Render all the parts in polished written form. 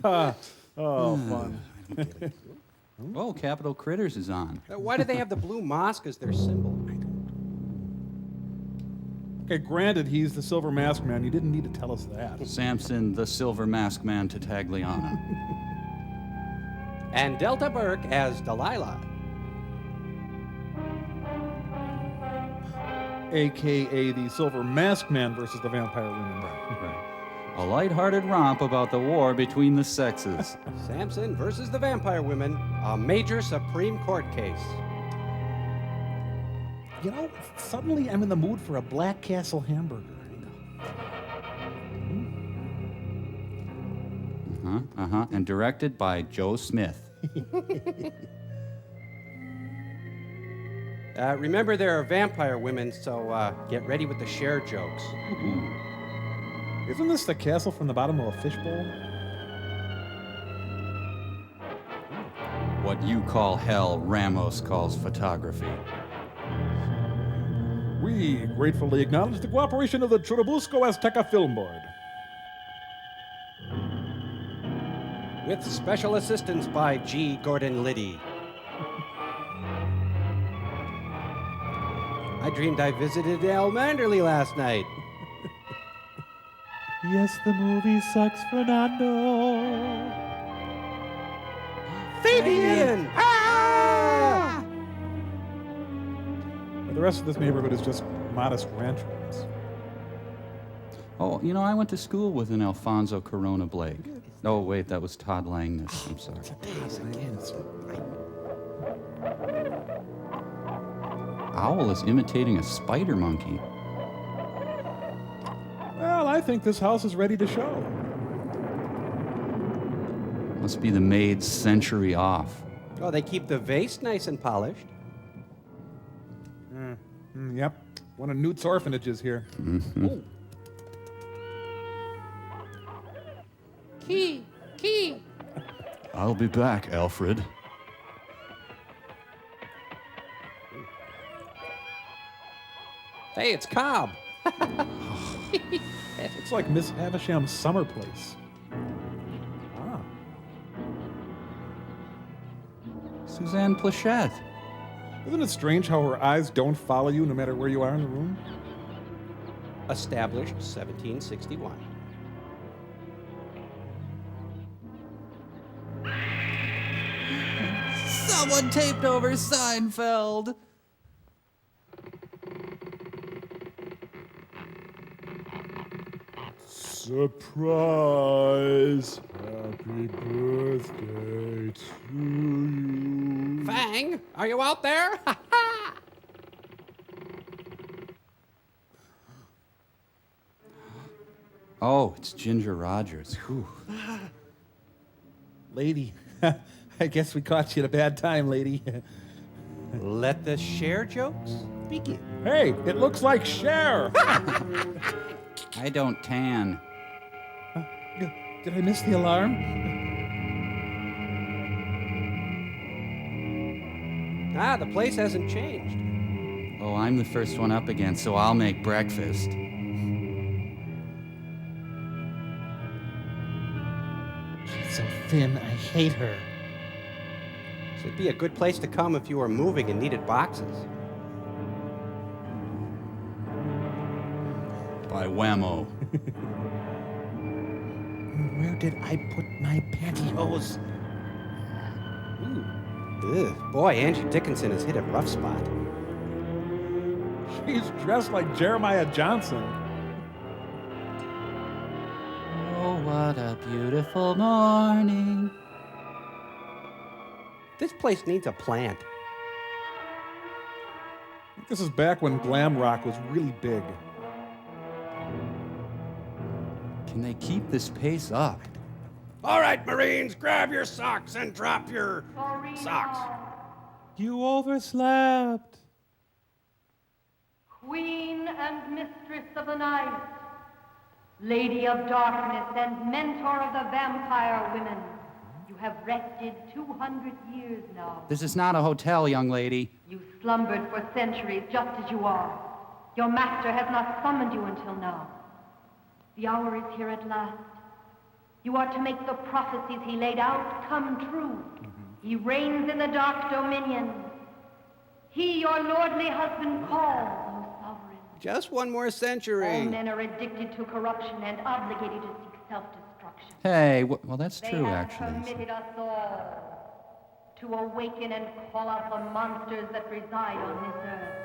Oh, fun. Oh, Capital Critters is on. Why do they have the blue mosque as their symbol? Okay, granted, he's the Silver Mask Man. You didn't need to tell us that. Samson, the Silver Mask Man to Tagliana. And Delta Burke as Delilah. AKA the Silver Mask Man versus the Vampire Women. Right. A lighthearted romp about the war between the sexes. Samson versus the Vampire Women, a major Supreme Court case. You know, suddenly I'm in the mood for a Black Castle hamburger. And directed by Joe Smith. Remember, there are vampire women, so get ready with the share jokes. Isn't this the castle from the bottom of a fishbowl? What you call hell, Ramos calls photography. We gratefully acknowledge the cooperation of the Churubusco Azteca Film Board. With special assistance by G. Gordon Liddy. I dreamed I visited El Manderley last night. Yes, the movie sucks, Fernando. Fabian! Ah! The rest of this neighborhood is just modest ranch homes. Oh, you know, I went to school with an Alfonso Corona Blake. Oh, wait, that was Todd Langness. I'm sorry. Owl is imitating a spider monkey. Well, I think this house is ready to show. Must be the maid's century off. Oh, they keep the vase nice and polished. Yep, one of Newt's orphanages here. Ooh. Key. I'll be back, Alfred. Hey, it's Cobb. Looks like Miss Havisham's summer place. Ah. Suzanne Plachette. Isn't it strange how her eyes don't follow you no matter where you are in the room? Established 1761. Someone taped over Seinfeld. Surprise! Happy birthday to you. Fang, are you out there? Oh, it's Ginger Rogers. Whew. Lady, I guess we caught you at a bad time, lady. Let the share jokes begin. Hey, it looks like Cher. I don't tan. Did I miss the alarm? Ah, the place hasn't changed. Oh, I'm the first one up again, so I'll make breakfast. She's so thin, I hate her. So it'd be a good place to come if you were moving and needed boxes. By whammo. Where did I put my pantyhose? Ugh. Boy, Angie Dickinson has hit a rough spot. She's dressed like Jeremiah Johnson. Oh, what a beautiful morning. This place needs a plant. This is back when glam rock was really big. Can they keep this pace up? All right, Marines, grab your socks and drop your socks. You overslept. Queen and mistress of the night, lady of darkness and mentor of the vampire women, you have rested 200 years now. This is not a hotel, young lady. You slumbered for centuries just as you are. Your master has not summoned you until now. The hour is here at last. You are to make the prophecies he laid out come true. He reigns in the dark dominion. He, your lordly husband, calls, O sovereign. Just one more century. All men are addicted to corruption and obligated to seek self-destruction. Hey, well, that's They true, have actually. permitted us all to awaken and call out the monsters that reside on this earth.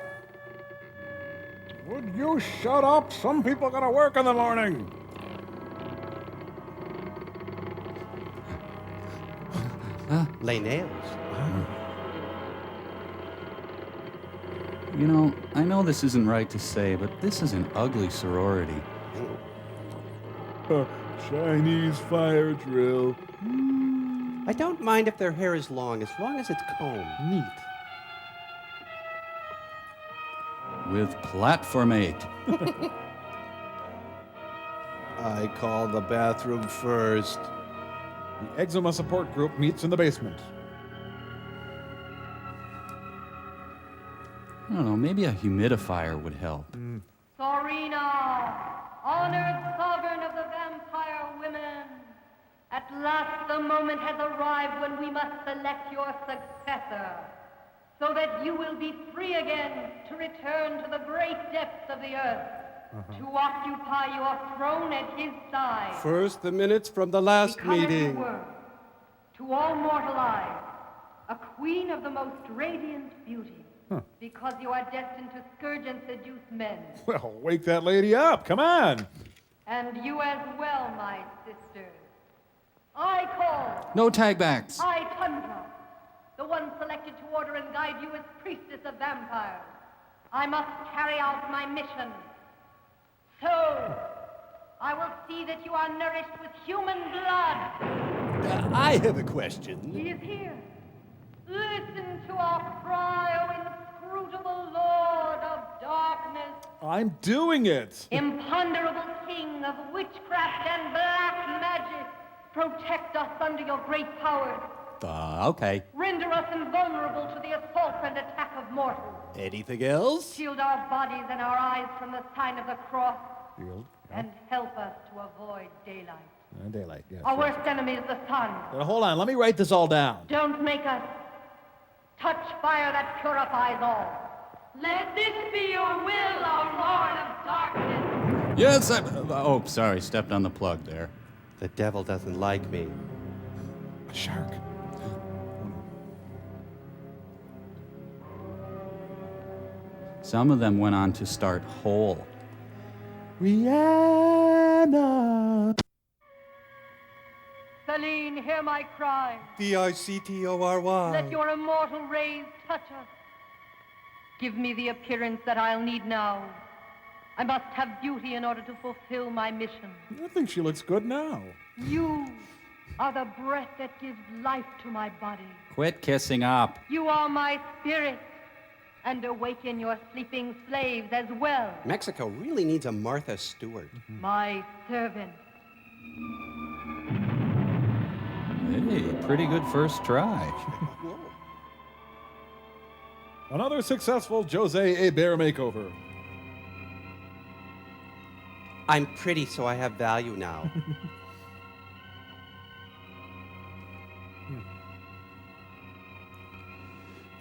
Would you shut up? Some people gotta work in the morning. Lay nails. You know, I know this isn't right to say, but this is an ugly sorority. Chinese fire drill. I don't mind if their hair is long as it's combed. Neat. With platformate. I call the bathroom first. The eczema support group meets in the basement. I don't know, maybe a humidifier would help. Sorina, honored sovereign of the vampire women. At last the moment has arrived when we must select your successor, so that you will be free again to return to the great depths of the earth, to occupy your throne at his side. First, the minutes from the last Become, as you meeting. were, to all mortal eyes, a queen of the most radiant beauty, because you are destined to scourge and seduce men. Well, wake that lady up. Come on. And you as well, my sisters. I call, No tagbacks. I Tundra, the one selected to order and guide you as priestess of vampires. I must carry out my mission. So, I will see that you are nourished with human blood. I have a question. He is here. Listen to our cry, O inscrutable Lord of darkness, I'm doing it. imponderable king of witchcraft and black magic. Protect us under your great powers. Okay. Render us invulnerable to the assault and attack of mortals. Anything else? Shield our bodies and our eyes from the sign of the cross, Shield. and help us to avoid daylight. Daylight, yes. Our yes. worst enemy is the sun. Hold on, let me write this all down. Don't make us touch fire that purifies all. Let this be your will, our Lord of darkness. Yes, oh, sorry, stepped on the plug there. The devil doesn't like me. A shark. Some of them went on to start Hole. Rihanna. Celine, hear my cry. Victory. Let your immortal rays touch us. Give me the appearance that I'll need now. I must have beauty in order to fulfill my mission. I think she looks good now. You are the breath that gives life to my body. Quit kissing up. You are my spirit, and awaken your sleeping slaves as well. Mexico really needs a Martha Stewart. My servant. Hey, pretty good first try. Whoa. Another successful Jose Bear makeover. I'm pretty, so I have value now.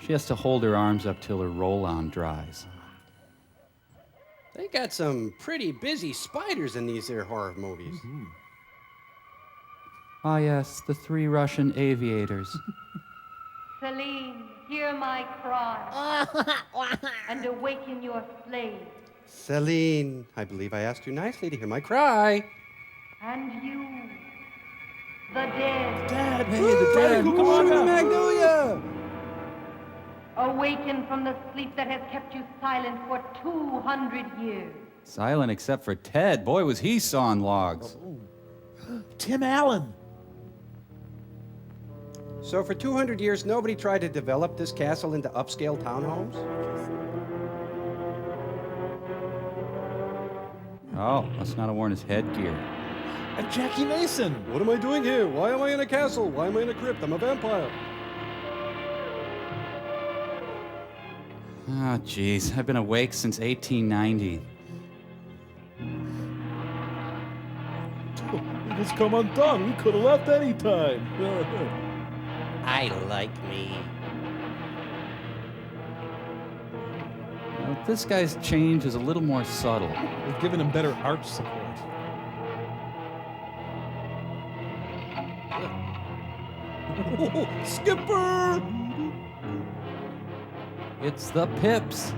She has to hold her arms up till her roll-on dries. They got some pretty busy spiders in these here horror movies. Ah, yes, the 3 Russian aviators. Celine, hear my cry, and awaken your slaves. Celine, I believe I asked you nicely to hear my cry. And you, the dead, Dad, hey, Woo, the dead. Come Come on, on. Magnolia! awaken from the sleep that has kept you silent for 200 years. Silent except for Ted. Boy, was he sawing logs. Tim Allen. So for 200 years, nobody tried to develop this castle into upscale townhomes? Oh, must not have worn his headgear. And Jackie Mason. What am I doing here? Why am I in a castle? Why am I in a crypt? I'm a vampire. Ah, jeez, I've been awake since 1890. We just come undone. We could have left any time. I like me. Now, this guy's change is a little more subtle. We've given him better arch support. Skipper! It's the Pips.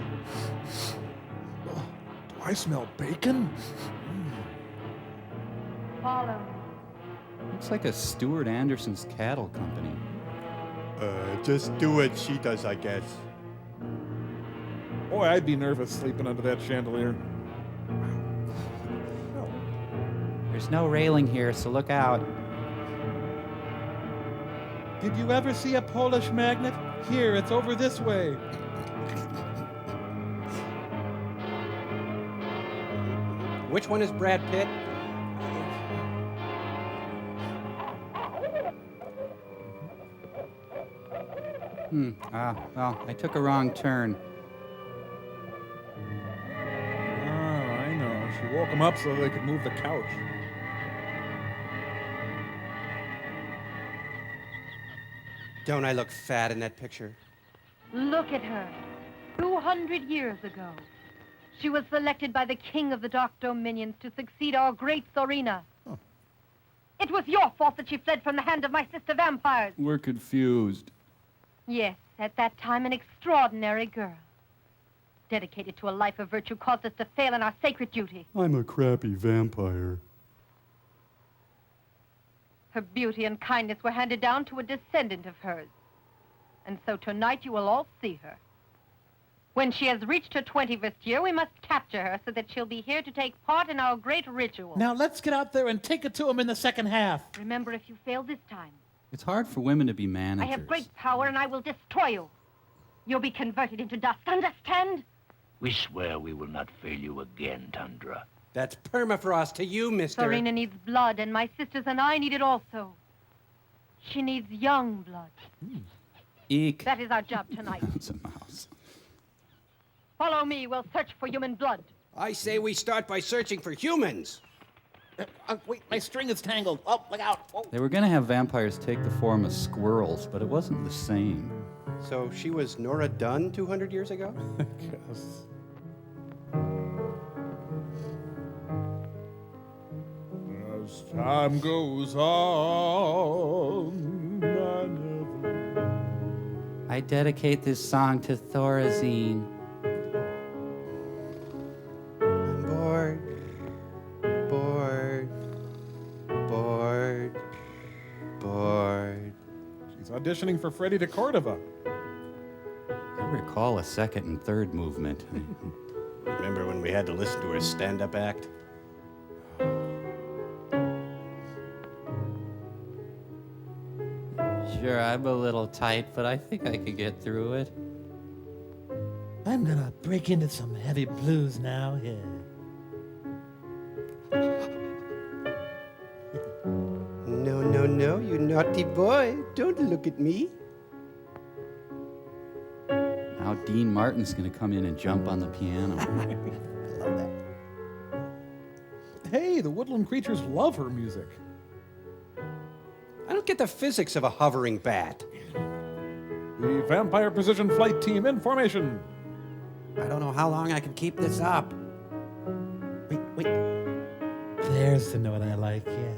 Do I smell bacon? Follow. Looks like a Stuart Anderson's cattle company. Just do what she does, I guess. Boy, I'd be nervous sleeping under that chandelier. There's no railing here, so look out. Did you ever see a Polish magnet? Here, it's over this way. Which one is Brad Pitt? Well, I took a wrong turn. Oh, I know. She woke him up so they could move the couch. Don't I look fat in that picture? Look at her. 200 years ago, she was selected by the king of the Dark Dominions to succeed our great Sorina. Oh. It was your fault that she fled from the hand of my sister vampires. We're confused. Yes, at that time, an extraordinary girl. Dedicated to a life of virtue caused us to fail in our sacred duty. I'm a crappy vampire. Her beauty and kindness were handed down to a descendant of hers. And so tonight you will all see her. When she has reached her 21st year, we must capture her so that she'll be here to take part in our great ritual. Now let's get out there and take it to him in the second half. Remember, if you fail this time, It's hard for women to be managers. I have great power and I will destroy you. You'll be converted into dust, understand? We swear we will not fail you again, Tundra. That's permafrost to you, mister. Serena needs blood, and my sisters and I need it also. She needs young blood. Eek. That is our job tonight. It's a mouse. Follow me, we'll search for human blood. I say we start by searching for humans. Wait, my string is tangled. Oh, look out. Oh. They were going to have vampires take the form of squirrels, but it wasn't the same. So she was Nora Dunn 200 years ago? I guess. As time goes on, I never... I dedicate this song to Thorazine. I'm bored. Bored. Bored. Bored. She's auditioning for Freddie de Cordova. I recall a second and third movement. Remember when we had to listen to her stand-up act? Sure, I'm a little tight, but I think I could get through it. I'm gonna break into some heavy blues now. Yeah. No, no, no, you naughty boy. Don't look at me. Now Dean Martin's going to come in and jump on the piano. I love that. Hey, the woodland creatures love her music. I don't get the physics of a hovering bat. The Vampire Precision Flight Team in formation. I don't know how long I can keep this up. Wait. There's the note I like. Yeah.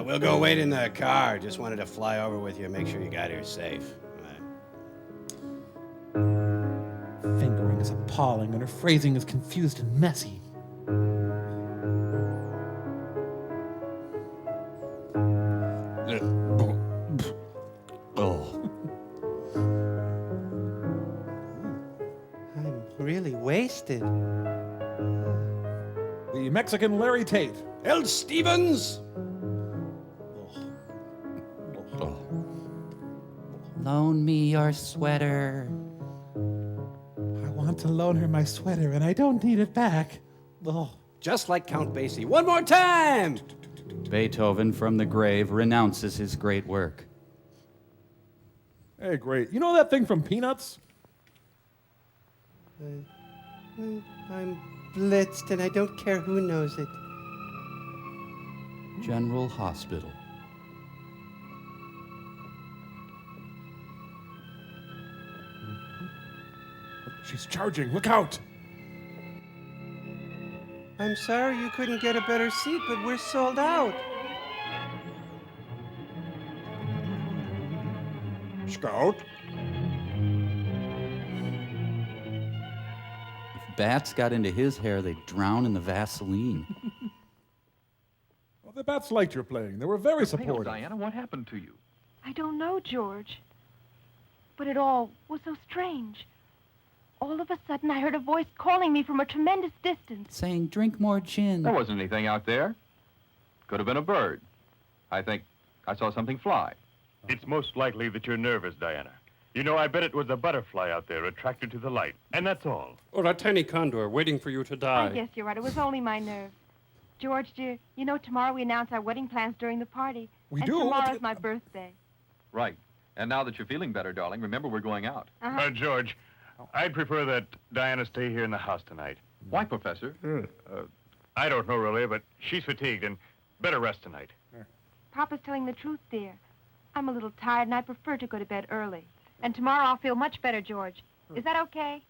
We'll go wait in the car. Just wanted to fly over with you and make sure you got here safe. Fingering is appalling, and her phrasing is confused and messy. Oh. I'm really wasted. The Mexican Larry Tate. El Stevens! Loan me your sweater. I want to loan her my sweater, and I don't need it back. Oh. Just like Count Basie. One more time! Beethoven from the grave renounces his great work. Hey, great. You know that thing from Peanuts? I'm blitzed and I don't care who knows it. General Hospital. She's charging. Look out! I'm sorry you couldn't get a better seat, but we're sold out. Scout? If bats got into his hair, they'd drown in the Vaseline. Well, the bats liked your playing. They were very Pale, supportive. Diana, what happened to you? I don't know, George. But it all was so strange. All of a sudden, I heard a voice calling me from a tremendous distance. Saying, drink more gin. There wasn't anything out there. Could have been a bird. I think I saw something fly. It's most likely that you're nervous, Diana. You know, I bet it was a butterfly out there attracted to the light, and that's all. Or a tiny condor waiting for you to die. I guess you're right. It was only my nerves. George, dear, you know tomorrow we announce our wedding plans during the party. We and do? tomorrow's my birthday. Right. And now that you're feeling better, darling, remember we're going out. George, I'd prefer that Diana stay here in the house tonight. Why, Professor? I don't know really, but she's fatigued and better rest tonight. Papa's telling the truth, dear. I'm a little tired, and I prefer to go to bed early. And tomorrow I'll feel much better, George. Is that okay?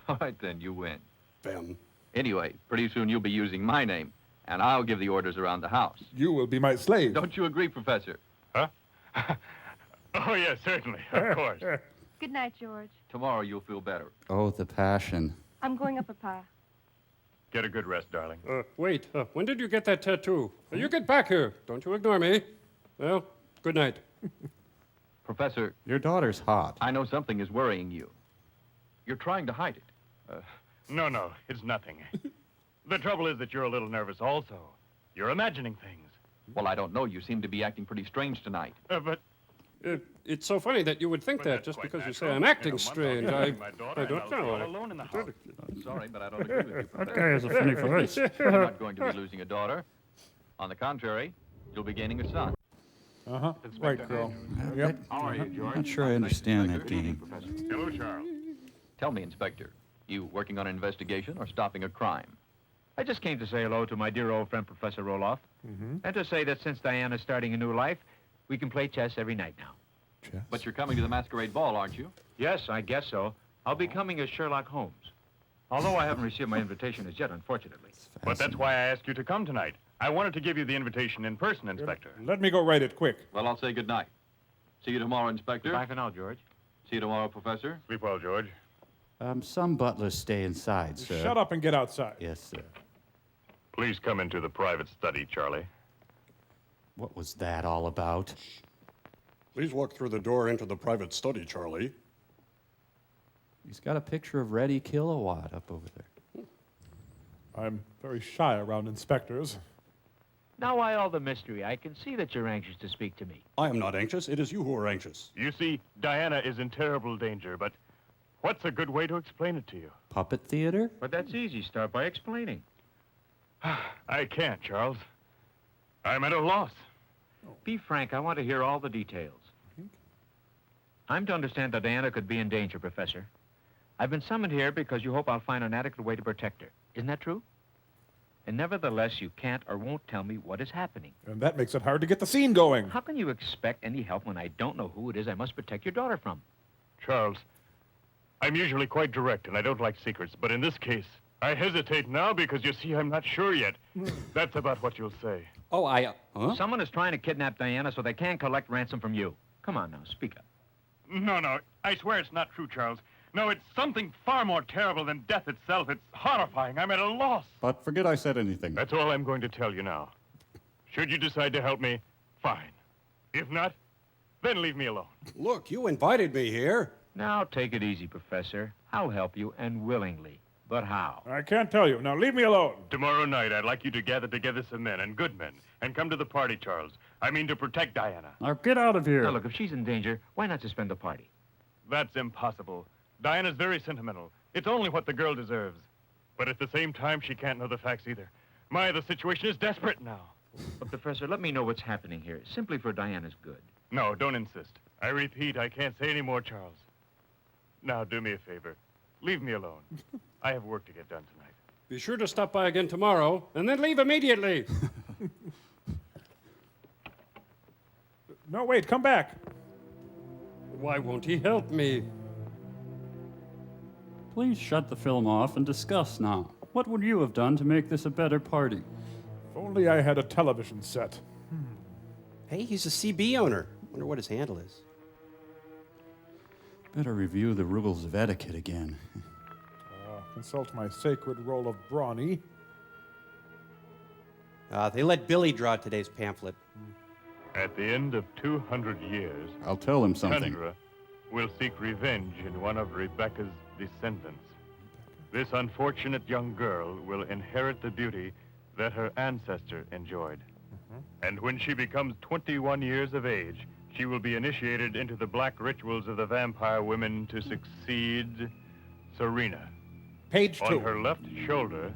All right, then, you win. Them. Anyway, pretty soon you'll be using my name, and I'll give the orders around the house. You will be my slave. Don't you agree, Professor? Huh? Oh, yes, certainly, of course. Good night, George. Tomorrow you'll feel better. Oh, the passion. I'm going up, Papa. Get a good rest, darling. Wait, when did you get that tattoo? You get back here. Don't you ignore me. Well, good night. Professor, Your daughter's hot. I know something is worrying you. You're trying to hide it. No, it's nothing. The trouble is that you're a little nervous also. You're imagining things. Well, I don't know. You seem to be acting pretty strange tonight. But It's so funny that you would think that just because you say I'm acting strange. I don't know. Alone in the house. Sorry, but I don't agree with you, Professor. That guy has a funny voice. You're not going to be losing a daughter. On the contrary, you'll be gaining a son. Uh-huh. Right, girl. Yep. How are you, George? I'm not sure I understand that game. Professor. Hello, Charles. Tell me, Inspector, you working on an investigation or stopping a crime? I just came to say hello to my dear old friend, Professor Roloff, and to say that since Diana's starting a new life, we can play chess every night now. Chess? But you're coming to the masquerade ball, aren't you? Yes, I guess so. I'll be coming as Sherlock Holmes. Although I haven't received my invitation as yet, unfortunately. But that's why I asked you to come tonight. I wanted to give you the invitation in person, Inspector. Let me go write it quick. Well, I'll say good night. See you tomorrow, Inspector. Bye for now, George. See you tomorrow, Professor. Sleep well, George. Some butlers stay inside, sir. Shut up and get outside. Yes, sir. Please come into the private study, Charlie. What was that all about? Please walk through the door into the private study, Charlie. He's got a picture of Reddy Kilowatt up over there. I'm very shy around inspectors. Now why all the mystery? I can see that you're anxious to speak to me. I am not anxious. It is you who are anxious. You see, Diana is in terrible danger, but what's a good way to explain it to you? Puppet theater? But that's easy. Start by explaining. I can't, Charles. I'm at a loss. Be frank. I want to hear all the details. I'm to understand that Diana could be in danger, Professor. I've been summoned here because you hope I'll find an adequate way to protect her. Isn't that true? And nevertheless, you can't or won't tell me what is happening. And that makes it hard to get the scene going. How can you expect any help when I don't know who it is I must protect your daughter from? Charles, I'm usually quite direct and I don't like secrets, but in this case, I hesitate now because you see I'm not sure yet. That's about what you'll say. Oh, Someone is trying to kidnap Diana so they can collect ransom from you. Come on now, speak up. No, I swear it's not true, Charles. No, it's something far more terrible than death itself. It's horrifying. I'm at a loss. But forget I said anything. That's all I'm going to tell you now. Should you decide to help me, fine. If not, then leave me alone. look, you invited me here. Now take it easy, Professor. I'll help you, and willingly. But how? I can't tell you. Now leave me alone. Tomorrow night, I'd like you to gather together some men, and good men, and come to the party, Charles. I mean to protect Diana. Now get out of here. Now look, if she's in danger, why not suspend the party? That's impossible. Diana's very sentimental. It's only what the girl deserves. But at the same time, she can't know the facts either. The situation is desperate now. But, Professor, let me know what's happening here, simply for Diana's good. No, don't insist. I repeat, I can't say any more, Charles. Now, do me a favor. Leave me alone. I have work to get done tonight. Be sure to stop by again tomorrow, and then leave immediately. No, wait, come back. Why won't he help me? Please shut the film off and discuss now. What would you have done to make this a better party? If only I had a television set. Hey, he's a CB owner. Wonder what his handle is. Better review the rules of etiquette again. Consult my sacred roll of brawny. They let Billy draw today's pamphlet. At the end of 200 years, I'll tell him something. Tundra will seek revenge in one of Rebecca's descendants. This unfortunate young girl will inherit the beauty that her ancestor enjoyed. And when she becomes 21 years of age, she will be initiated into the black rituals of the vampire women to succeed Serena. Page 2. On her left shoulder,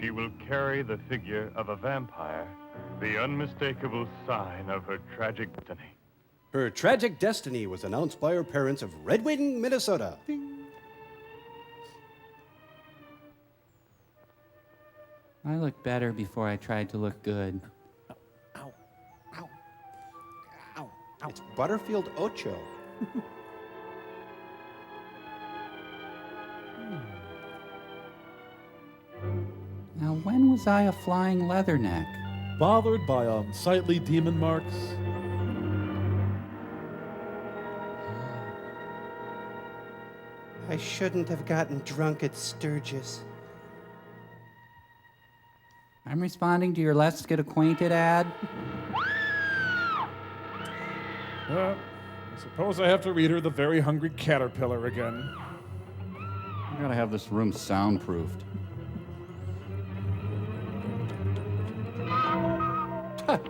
she will carry the figure of a vampire, the unmistakable sign of her tragic destiny. Her tragic destiny was announced by her parents of Red Wing, Minnesota. I looked better before I tried to look good. It's Butterfield Ocho. Now, when was I a flying leatherneck? Bothered by unsightly demon marks? I shouldn't have gotten drunk at Sturgis. I'm responding to your Let's Get Acquainted ad. I suppose I have to read her The Very Hungry Caterpillar again. I gotta have this room soundproofed.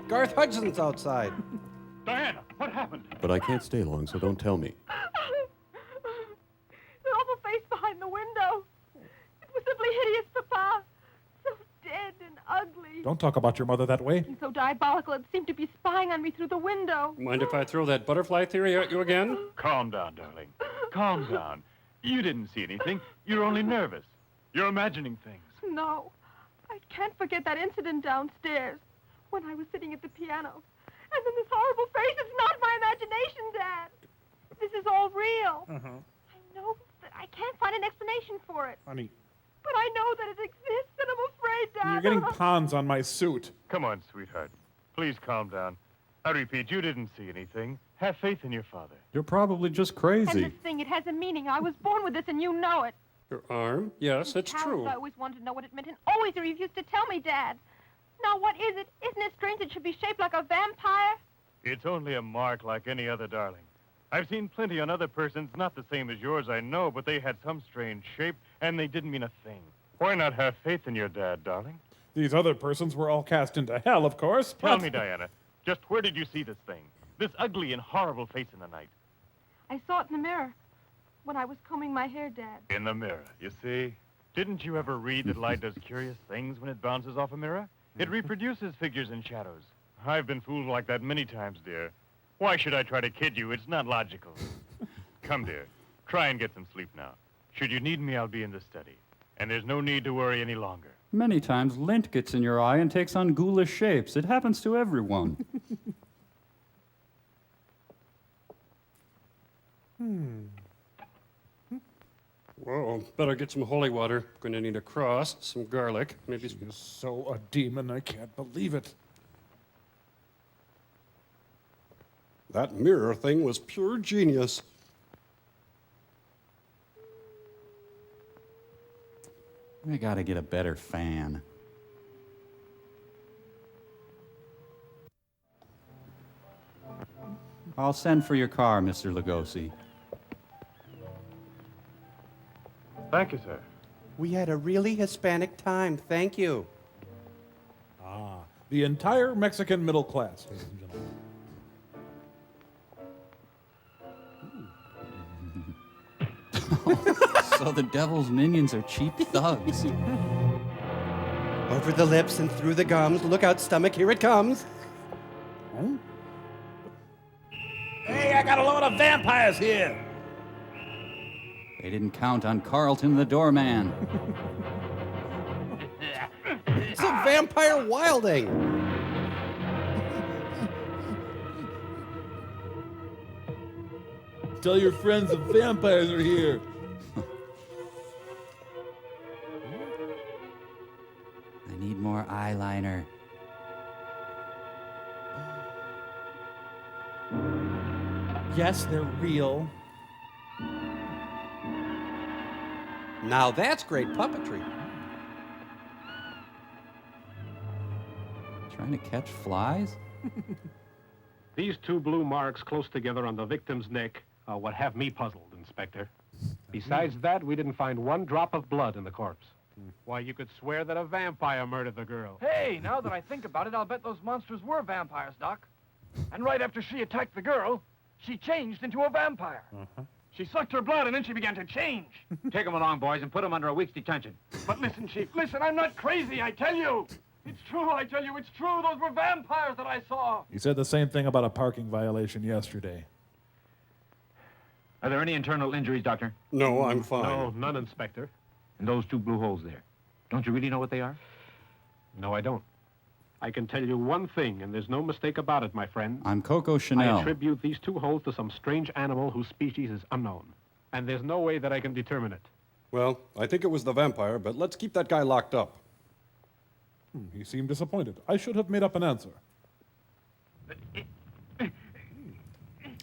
Garth Hudson's outside. Diana, what happened? But I can't stay long, so don't tell me. The awful face behind the window. It was simply hideous, Papa. So dead and ugly. Don't talk about your mother that way. And so diabolical it seemed to be spying on me through the window. Mind if I throw that butterfly theory at you again? Calm down, darling. Calm down. You didn't see anything. You're only nervous. You're imagining things. No. I can't forget that incident downstairs when I was sitting at the piano. And then this horrible face. It's not my imagination, Dad. This is all real. I know that I can't find an explanation for it. Honey, But I know that it exists, and I'm afraid, Dad. you're getting pawns on my suit. Come on, sweetheart. Please calm down. I repeat, you didn't see anything. Have faith in your father. You're probably just And crazy. this thing, it has a meaning. I was born with this, and you know it. Your arm? Yes, it's true. I always wanted to know what it meant, and always you refused to tell me, Dad. Now, what is it? Isn't it strange it should be shaped like a vampire? It's only a mark like any other, darling. I've seen plenty on other persons, not the same as yours, I know, but they had some strange shape, and they didn't mean a thing. Why not have faith in your dad, darling? These other persons were all cast into hell, of course. Tell but- me, Diana, just where did you see this thing? This ugly and horrible face in the night? I saw it in the mirror when I was combing my hair, Dad. In the mirror, you see? Didn't you ever read that light does curious things when it bounces off a mirror? It reproduces figures and shadows. I've been fooled like that many times, dear. Why should I try to kid you? It's not logical. Come, dear. Try and get some sleep now. Should you need me, I'll be in the study. And there's no need to worry any longer. Many times lint gets in your eye and takes on ghoulish shapes. It happens to everyone. Whoa, better get some holy water. Gonna need a cross, some garlic, maybe some... She's so a demon, I can't believe it. That mirror thing was pure genius. I gotta get a better fan. I'll send for your car, Mr. Lugosi. Thank you, sir. We had a really Hispanic time. Thank you. The entire Mexican middle class, ladies and gentlemen. So the devil's minions are cheap thugs. Over the lips and through the gums. Look out, stomach, here it comes. Hey, I got a load of vampires here. They didn't count on Carlton the doorman. It's a vampire wilding. Tell your friends the vampires are here. I need more eyeliner. Yes, they're real. Now that's great puppetry. Trying to catch flies? These two blue marks close together on the victim's neck are what have me puzzled, Inspector. Besides that, we didn't find one drop of blood in the corpse. Why, you could swear that a vampire murdered the girl. Hey, now that I think about it, I'll bet those monsters were vampires, Doc. And right after she attacked the girl, she changed into a vampire. She sucked her blood, and then she began to change. Take them along, boys, and put them under a week's detention. But listen, Chief, listen, I'm not crazy, I tell you. It's true, I tell you, it's true. Those were vampires that I saw. You said the same thing about a parking violation yesterday. Are there any internal injuries, Doctor? No, I'm fine. No, none, Inspector. And those two blue holes there. Don't you really know what they are? No, I don't. I can tell you one thing, and there's no mistake about it, my friend. I'm Coco Chanel. I attribute these two holes to some strange animal whose species is unknown. And there's no way that I can determine it. Well, I think it was the vampire, but let's keep that guy locked up. He seemed disappointed. I should have made up an answer.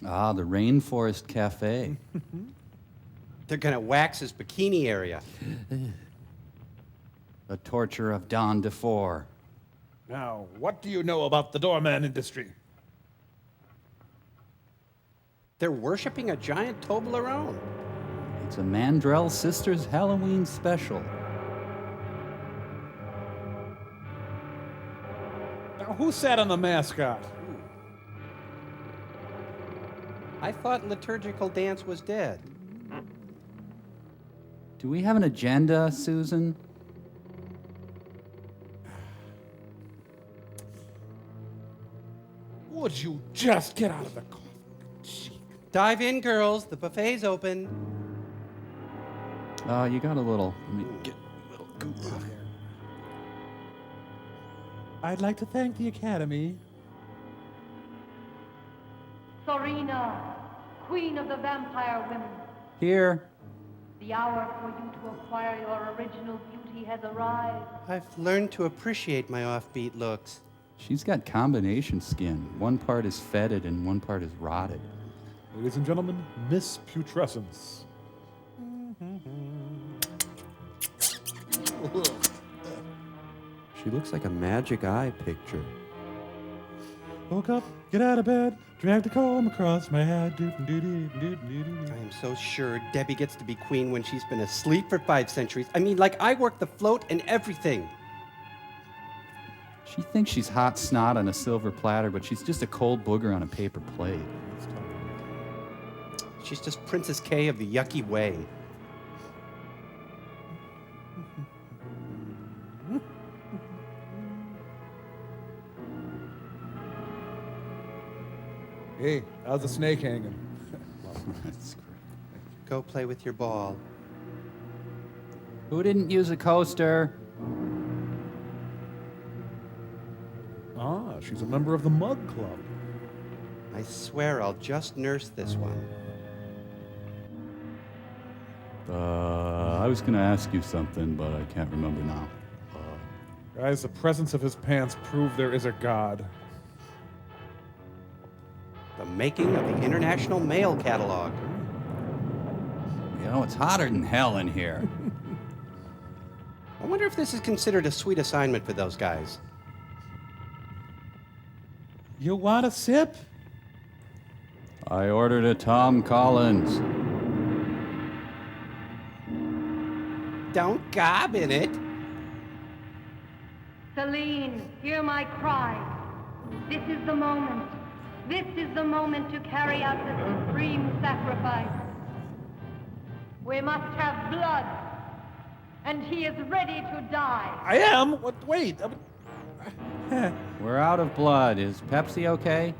Ah, the Rainforest Cafe. They're gonna wax his bikini area. The torture of Don DeFore. Now, what do you know about the doorman industry? They're worshiping a giant Toblerone. It's a Mandrell Sisters Halloween special. Now, who sat on the mascot? I thought liturgical dance was dead. Do we have an agenda, Susan? Would you just get out of the coffin? Dive in, girls. The buffet's open. You got a little. Let me get a little goop off here. I'd like to thank the Academy. Serena, Queen of the Vampire Women. Here. The hour for you to acquire your original beauty has arrived. I've learned to appreciate my offbeat looks. She's got combination skin. One part is fetid and one part is rotted. Ladies and gentlemen, Miss Putrescence. She looks like a magic eye picture. Woke up, get out of bed, dragged a comb across my head. I am so sure Debbie gets to be queen when she's been asleep for 5 centuries. I mean, like, I work the float and everything. She thinks she's hot snot on a silver platter, but she's just a cold booger on a paper plate. She's just Princess K of the yucky way. Hey, how's the snake hanging? That's great. Go play with your ball. Who didn't use a coaster? Ah, she's a member of the Mug Club. I swear I'll just nurse this one. I was gonna ask you something, but I can't remember now. Guys, the presence of his pants prove there is a God. The making of the International Mail Catalog. You know, it's hotter than hell in here. I wonder if this is considered a sweet assignment for those guys. You want a sip? I ordered a Tom Collins. Don't gob in it. Celine, hear my cry. This is the moment. This is the moment to carry out the supreme sacrifice. We must have blood, and he is ready to die. I am? What? Wait. We're out of blood. Is Pepsi okay?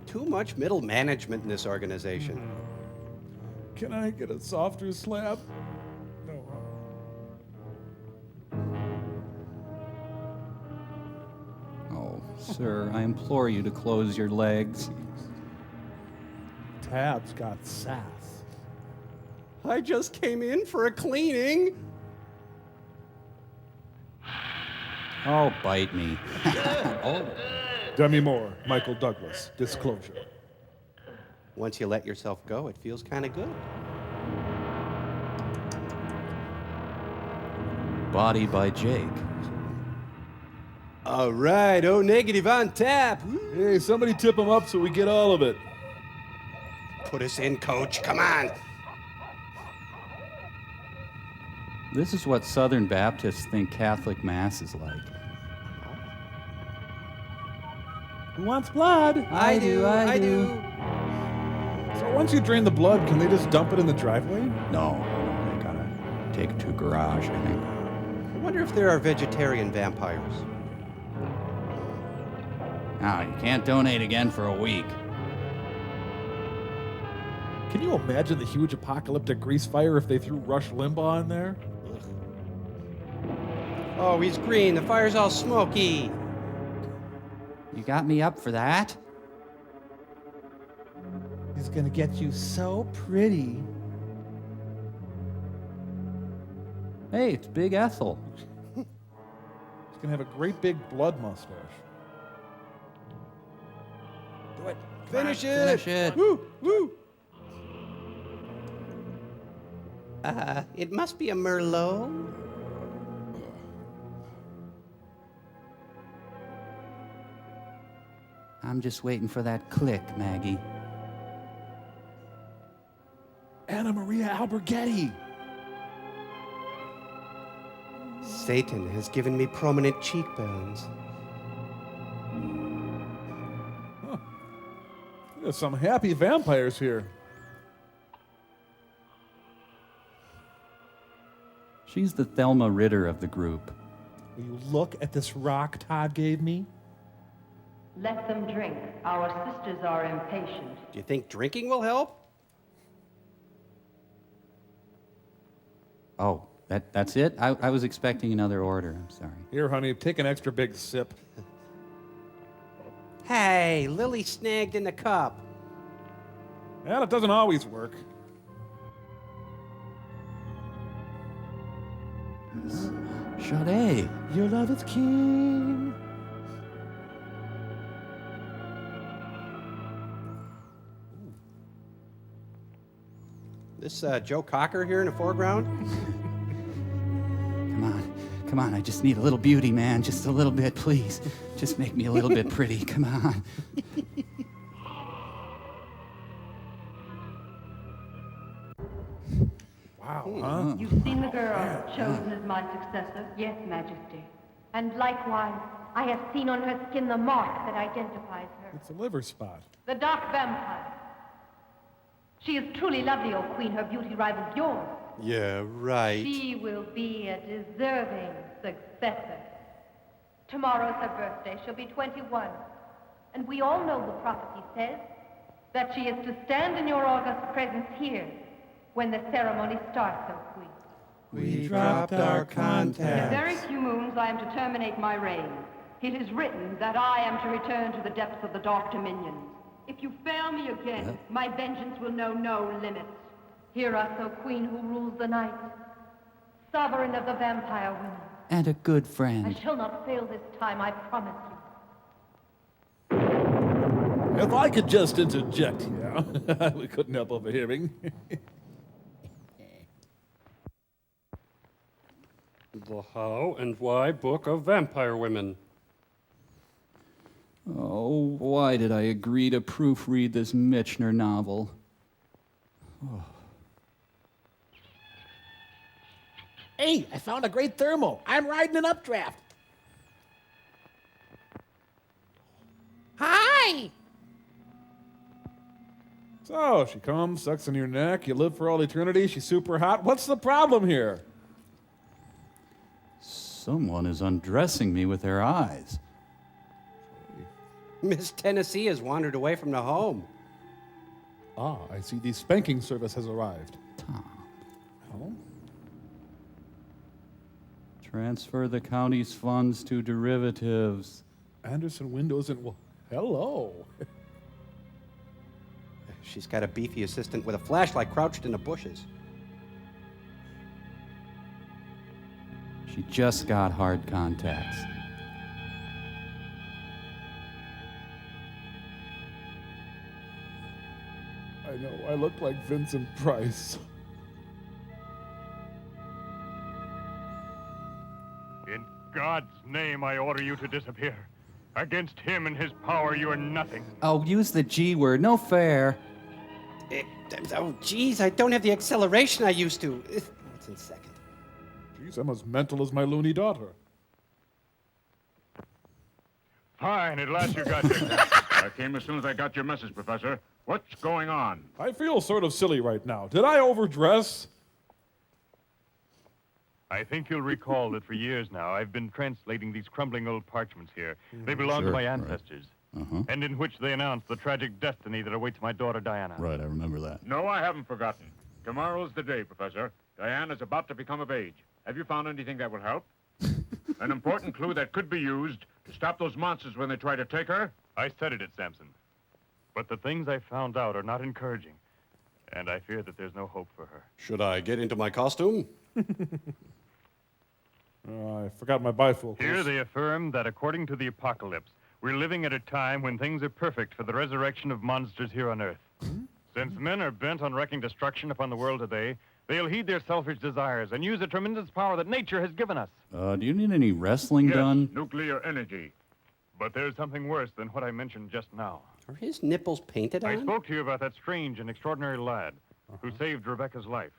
Too much middle management in this organization. Can I get a softer slab? No. Oh, sir, I implore you to close your legs. Tab's got sass. I just came in for a cleaning. Oh, bite me. Oh. Demi Moore, Michael Douglas, disclosure. Once you let yourself go, it feels kind of good. Body by Jake. All right, O negative on tap. Hey, somebody tip him up so we get all of it. Put us in, coach. Come on. This is what Southern Baptists think Catholic Mass is like. Who wants blood? I do. So once you drain the blood, can they just dump it in the driveway? No, they gotta take it to a garage, I think. I wonder if there are vegetarian vampires. Now, you can't donate again for a week. Can you imagine the huge apocalyptic grease fire if they threw Rush Limbaugh in there? Oh, he's green. The fire's all smoky. You got me up for that? He's gonna get you so pretty. Hey, it's Big Ethel. He's gonna have a great big blood mustache. Do it. Finish it. Finish it. Woo, woo. It must be a Merlot. I'm just waiting for that click, Maggie. Anna Maria Alberghetti. Satan has given me prominent cheekbones. Huh. There's some happy vampires here. She's the Thelma Ritter of the group. Will you look at this rock Todd gave me? Let them drink. Our sisters are impatient. Do you think drinking will help? Oh, that's it? I was expecting another order. I'm sorry. Here, honey, take an extra big sip. Hey, Lily snagged in the cup. Well, it doesn't always work. Sade. Your love is king. This Joe Cocker here in the foreground? Come on, I just need a little beauty, man. Just a little bit, please. Just make me a little bit pretty. Come on. Wow, huh? You've seen the girl chosen as my successor? Yes, Majesty. And likewise, I have seen on her skin the mark that identifies her. It's a liver spot. The dark vampire. She is truly lovely, O Queen. Her beauty rivals yours. Yeah, right. She will be a deserving successor. Tomorrow's her birthday. She'll be 21. And we all know the prophecy says that she is to stand in your august presence here when the ceremony starts, O Queen. We dropped our contacts. In very few moons I am to terminate my reign. It is written that I am to return to the depths of the dark dominions. If you fail me again, my vengeance will know no limits. Hear us, O Queen who rules the night, sovereign of the vampire women. And a good I friend. shall not fail this time, I promise you. If I could just interject here, we couldn't help overhearing. The How and Why Book of Vampire Women. Oh, why did I agree to proofread this Michener novel? Oh. Hey, I found a great thermal. I'm riding an updraft. Hi! So, she comes, sucks on your neck, you live for all eternity, she's super hot. What's the problem here? Someone is undressing me with their eyes. Miss Tennessee has wandered away from the home. Ah, I see the spanking service has arrived. Tom. Oh? Transfer the county's funds to derivatives. Anderson Windows and... Well, hello. She's got a beefy assistant with a flashlight crouched in the bushes. She just got hard contacts. I know, I look like Vincent Price. In God's name, I order you to disappear. Against him and his power, you are nothing. Oh, use the G word. No fair. Oh, geez, I don't have the acceleration I used to. What's in second? Geez, I'm as mental as my loony daughter. Fine, at last you got it. I came as soon as I got your message, Professor. What's going on? I feel sort of silly right now. Did I overdress? I think you'll recall that for years now, I've been translating these crumbling old parchments here. They belong to Sure, my right. ancestors. Uh-huh. And in which they announce the tragic destiny that awaits my daughter, Diana. Right, I remember that. No, I haven't forgotten. Tomorrow's the day, Professor. Diana's about to become of age. Have you found anything that will help? An important clue that could be used to stop those monsters when they try to take her? I studied it, Samson. But the things I found out are not encouraging. And I fear that there's no hope for her. Should I get into my costume? I forgot my bifocals. Here they affirm that according to the apocalypse, we're living at a time when things are perfect for the resurrection of monsters here on Earth. Since men are bent on wreaking destruction upon the world today, they'll heed their selfish desires and use the tremendous power that nature has given us. Do you need any wrestling done? Nuclear energy. But there's something worse than what I mentioned just now. Are his nipples painted on? I spoke to you about that strange and extraordinary lad who saved Rebecca's life.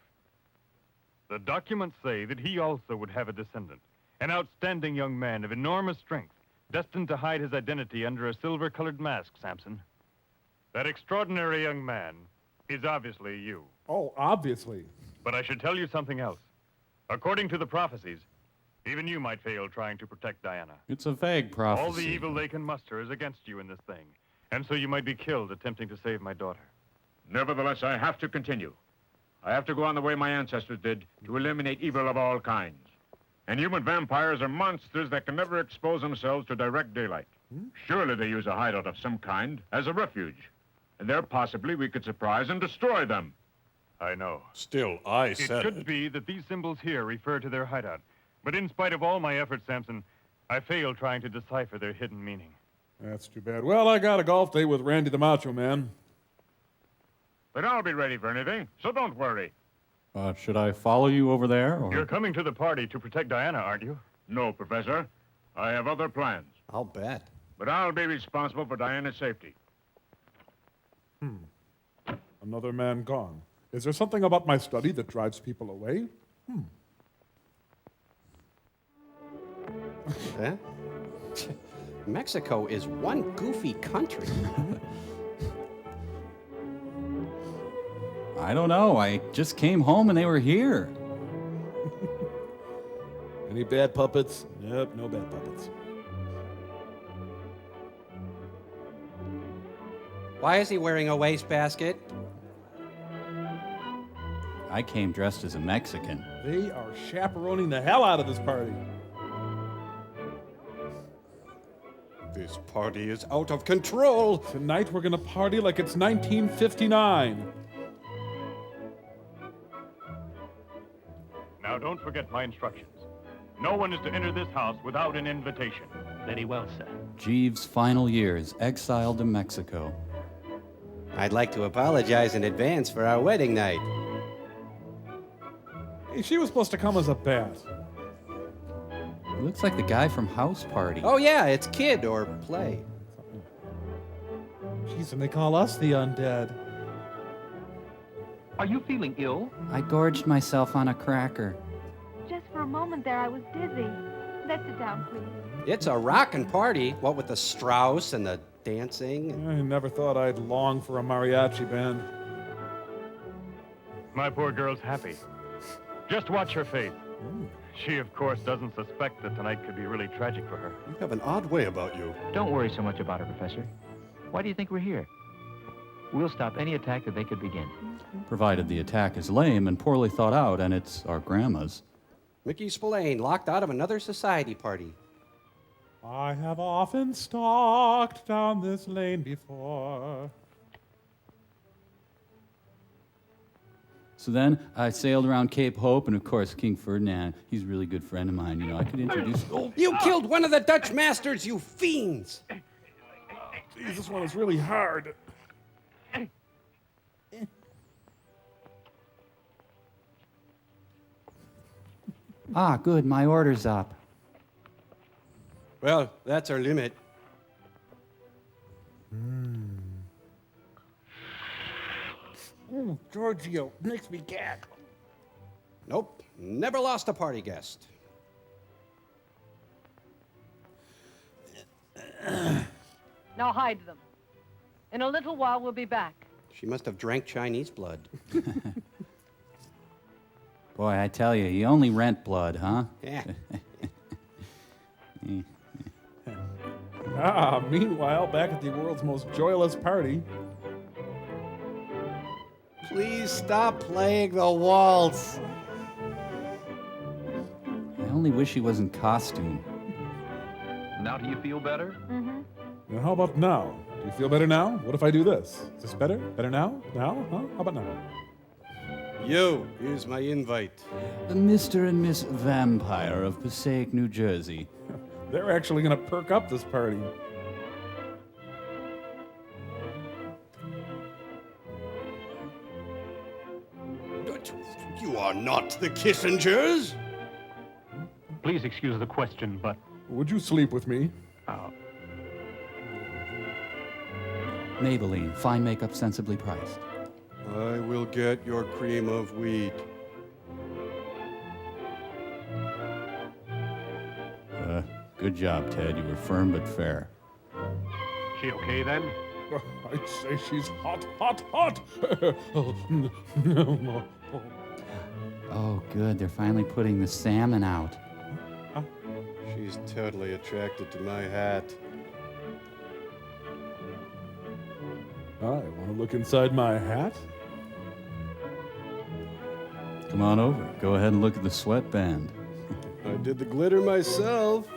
The documents say that he also would have a descendant, an outstanding young man of enormous strength, destined to hide his identity under a silver-colored mask, Samson. That extraordinary young man is obviously you. Oh, obviously. But I should tell you something else. According to the prophecies, even you might fail trying to protect Diana. It's a vague prophecy. All the evil they can muster is against you in this thing, and so you might be killed attempting to save my daughter. Nevertheless, I have to continue. I have to go on the way my ancestors did to eliminate evil of all kinds. And human vampires are monsters that can never expose themselves to direct daylight. Surely they use a hideout of some kind as a refuge. And there possibly we could surprise and destroy them. I know. Still, I It said should it. be that these symbols here refer to their hideout. But in spite of all my efforts, Samson, I failed trying to decipher their hidden meaning. That's too bad. Well, I got a golf date with Randy the Macho Man. But I'll be ready for anything, so don't worry. Should I follow you over there? Or? You're coming to the party to protect Diana, aren't you? No, Professor. I have other plans. I'll bet. But I'll be responsible for Diana's safety. Another man gone. Is there something about my study that drives people away? Huh? Mexico is one goofy country. I don't know. I just came home and they were here. Any bad puppets? Yep, no bad puppets. Why is he wearing a wastebasket? I came dressed as a Mexican. They are chaperoning the hell out of this party. This party is out of control. Tonight we're gonna party like it's 1959. Now, don't forget my instructions. No one is to enter this house without an invitation. Very well, sir. Jeeves' final years, exiled to Mexico. I'd like to apologize in advance for our wedding night. Hey, she was supposed to come as a bat. He looks like the guy from House Party. Oh, yeah, it's Kid or Play. Jeez, and they call us the undead. Are you feeling ill? I gorged myself on a cracker. Just for a moment there, I was dizzy. Let's sit down, please. It's a rockin' party, what with the Strauss and the dancing. I never thought I'd long for a mariachi band. My poor girl's happy. Just watch her face. She, of course, doesn't suspect that tonight could be really tragic for her. You have an odd way about you. Don't worry so much about her, Professor. Why do you think we're here? We'll stop any attack that they could begin. Provided the attack is lame and poorly thought out, and it's our grandma's. Mickey Spillane locked out of another society party. I have often stalked down this lane before. So then I sailed around Cape Hope, and of course, King Ferdinand, he's a really good friend of mine. You know, I could introduce... Oh, You killed one of the Dutch masters, you fiends! Jeez, this one is really hard. Ah, good, my order's up. Well, that's our limit. Ooh, Giorgio, makes me gag. Nope, never lost a party guest. Now hide them. In a little while, we'll be back. She must have drank Chinese blood. Boy, I tell you, you only rent blood, huh? Yeah. Meanwhile, back at the world's most joyless party. Please stop playing the waltz. I only wish he was in costume. Now do you feel better? Mm-hmm. Now, how about now? Do you feel better now? What if I do this? Is this better? Better now? Now? Huh? How about now? Yo, here's my invite. Mr. and Miss Vampire of Passaic, New Jersey. They're actually going to perk up this party. But you are not the Kissingers. Please excuse the question, but... Would you sleep with me? Maybelline, fine makeup sensibly priced. I will get your cream of wheat. Good job, Ted. You were firm but fair. She okay then? I'd say she's hot, hot, hot. Oh, good. They're finally putting the salmon out. She's totally attracted to my hat. I want to look inside my hat. Come on over. Go ahead and look at the sweatband. I did the glitter myself.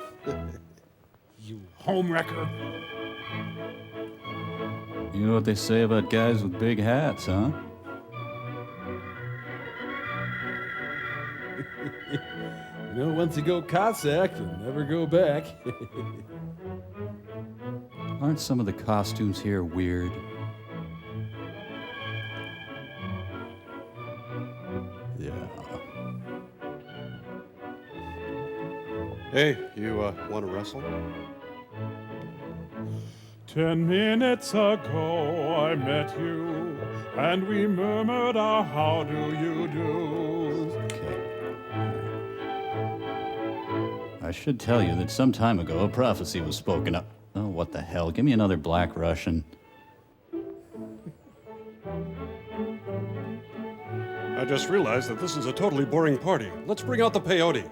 You homewrecker. You know what they say about guys with big hats, huh? You know, once you go Cossack, you'll never go back. Aren't some of the costumes here weird? Yeah. Hey, you want to wrestle? 10 minutes ago I met you, and we murmured our how do you do. I should tell you that some time ago a prophecy was spoken up. Oh, what the hell? Give me another Black Russian. I just realized that this is a totally boring party. Let's bring out the peyote.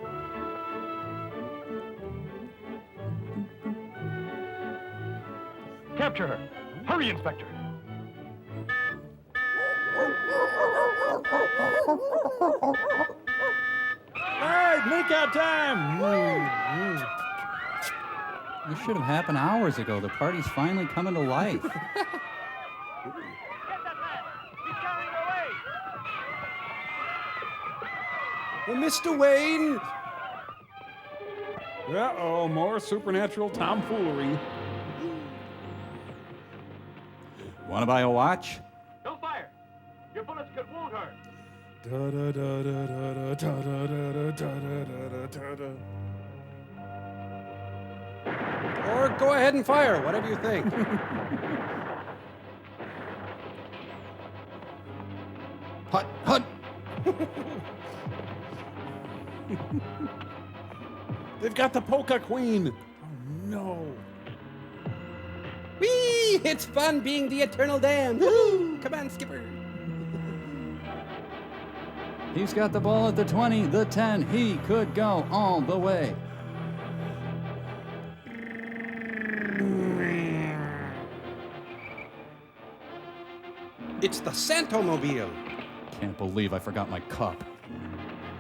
Capture her. Hurry, Inspector. All right, make out time. This should have happened hours ago. The party's finally coming to life. Mr. Wayne! Uh-oh, more supernatural tomfoolery. Want to buy a watch? Don't fire. Your bullets could wound her. Or go ahead and fire, whatever you think. Hut, hut! They've got the polka queen. Oh, no. Whee! It's fun being the eternal damned. Woo-hoo! Come on, Skipper. He's got the ball at the 20, the 10. He could go all the way. It's the Santomobile. Can't believe I forgot my cup.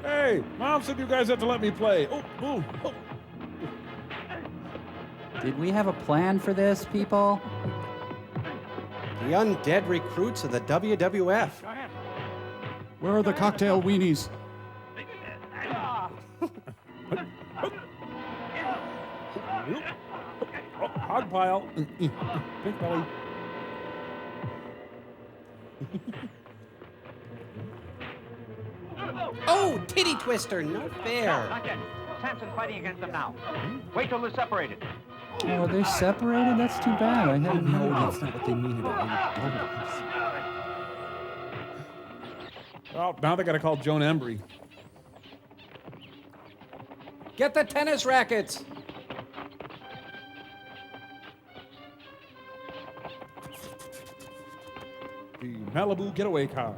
Hey, Mom said you guys have to let me play. Oh, boom. Oh. Did we have a plan for this, people? The undead recruits of the WWF. Where are the cocktail weenies? Hog pile. Pink belly. Oh, titty twister. No fair. Not yet. Samson's fighting against them now. Wait till they're separated. Oh, are they separated? That's too bad. I hadn't No, noticed. that's not what they mean at all. Oh, now they got to call Joan Embry. Get the tennis rackets. The Malibu getaway car.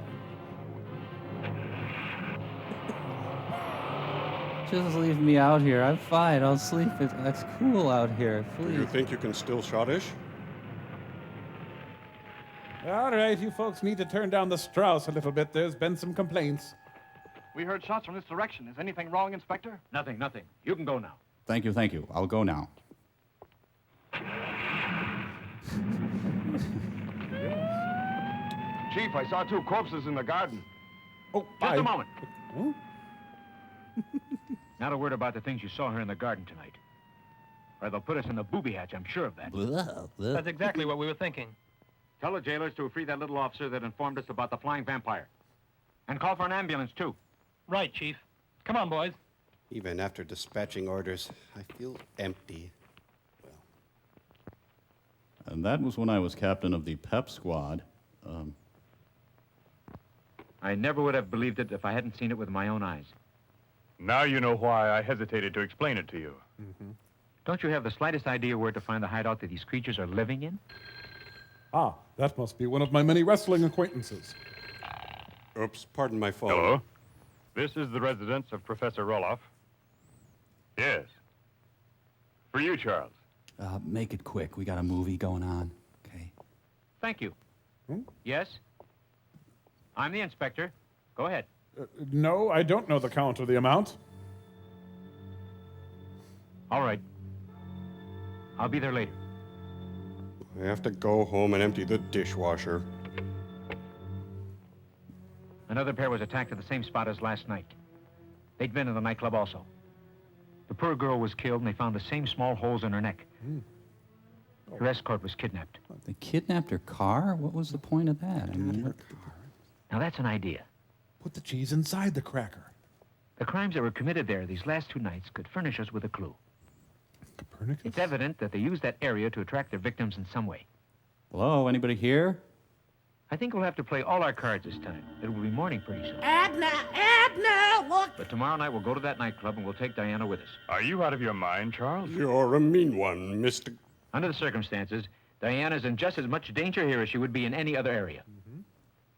Just leave me out here. I'm fine. I'll sleep. It's cool out here. Do you Please. think you can still schottish? All right, you folks need to turn down the Strauss a little bit. There's been some complaints. We heard shots from this direction. Is anything wrong, Inspector? Nothing. You can go now. Thank you. I'll go now. Chief, I saw 2 corpses in the garden. Oh, Just a moment. Huh? Not a word about the things you saw here in the garden tonight. Or they'll put us in the booby hatch, I'm sure of that. That's exactly what we were thinking. Tell the jailers to free that little officer that informed us about the flying vampire. And call for an ambulance, too. Right, Chief. Come on, boys. Even after dispatching orders, I feel empty. And that was when I was captain of the PEP squad. I never would have believed it if I hadn't seen it with my own eyes. Now you know why I hesitated to explain it to you. Don't you have the slightest idea where to find the hideout that these creatures are living in? Ah, that must be one of my many wrestling acquaintances. Oops, pardon my phone. Hello? This is the residence of Professor Roloff. Yes. For you, Charles. Make it quick. We got a movie going on. Okay. Thank you. Yes? I'm the inspector. Go ahead. No, I don't know the count or the amount. All right. I'll be there later. I have to go home and empty the dishwasher. Another pair was attacked at the same spot as last night. They'd been in the nightclub also. The poor girl was killed, and they found the same small holes in her neck. Her escort was kidnapped. They kidnapped her car? What was the point of that? I mean, Now, that's an idea. Put the cheese inside the cracker. The crimes that were committed there these last 2 nights could furnish us with a clue. Copernicus? It's evident that they used that area to attract their victims in some way. hello, anybody here? I think we'll have to play all our cards this time. It will be morning pretty soon. Edna, look! But tomorrow night we'll go to that nightclub and we'll take Diana with us. Are you out of your mind, Charles? You're a mean one, Mr. Under the circumstances, Diana's in just as much danger here as she would be in any other area.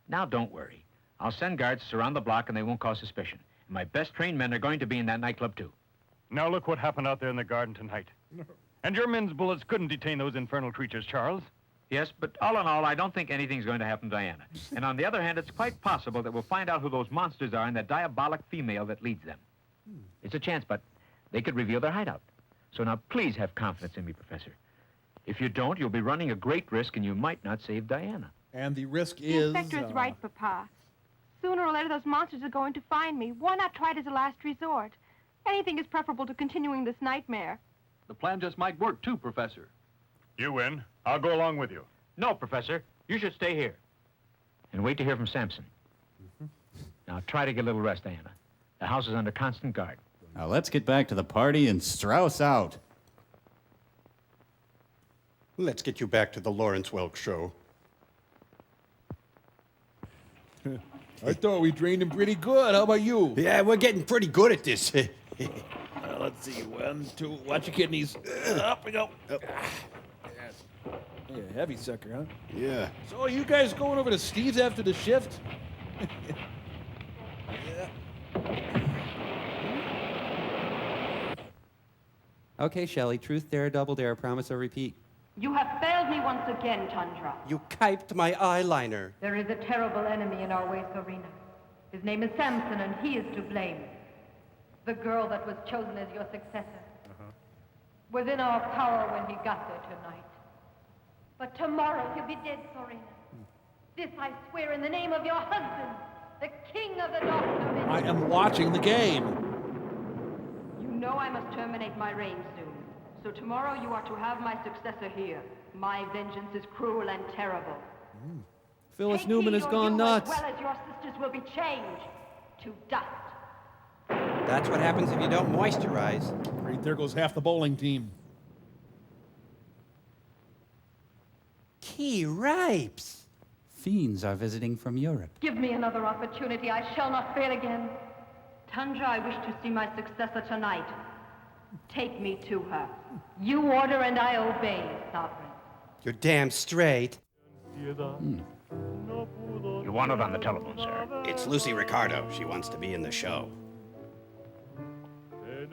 Now, don't worry. I'll send guards to surround the block and they won't cause suspicion. And my best trained men are going to be in that nightclub, too. Now look what happened out there in the garden tonight. And your men's bullets couldn't detain those infernal creatures, Charles. Yes, but all in all, I don't think anything's going to happen to Diana. And on the other hand, it's quite possible that we'll find out who those monsters are and that diabolic female that leads them. It's a chance, but they could reveal their hideout. So now please have confidence in me, Professor. If you don't, you'll be running a great risk and you might not save Diana. And the risk The is... inspector is right, Papa. Sooner or later, those monsters are going to find me. Why not try it as a last resort? Anything is preferable to continuing this nightmare. The plan just might work, too, Professor. You win. I'll go along with you. No, Professor. You should stay here. And wait to hear from Samson. Now try to get a little rest, Diana. The house is under constant guard. Now let's get back to the party and Strauss out. Let's get you back to the Lawrence Welk show. I thought we trained him pretty good. How about you? Yeah, we're getting pretty good at this. Let's see. 1, 2. Watch your kidneys. Up we go. Yeah, heavy sucker, huh? Yeah. So are you guys going over to Steve's after the shift? Okay, Shelley, truth, dare, double dare, promise or repeat. You have failed me once again, Tundra. You kiped my eyeliner. There is a terrible enemy in our waste arena. His name is Samson, and he is to blame. The girl that was chosen as your successor was in our power when he got there tonight. But tomorrow he'll be dead, Sorina. This I swear in the name of your husband. the king of the dark dimension. I am watching the game. You know I must terminate my reign soon. So tomorrow you are to have my successor here. My vengeance is cruel and terrible. Phyllis Take Newman heed has or gone you, nuts. as well as your sisters, will be changed to dust. That's what happens if you don't moisturize. Right there goes half the bowling team. Key ripes. Fiends are visiting from Europe. Give me another opportunity. I shall not fail again. Tundra, I wish to see my successor tonight. Take me to her. You order and I obey, Sovereign. You're damn straight. You want it on the telephone, sir. It's Lucy Ricardo. She wants to be in the show. Hey,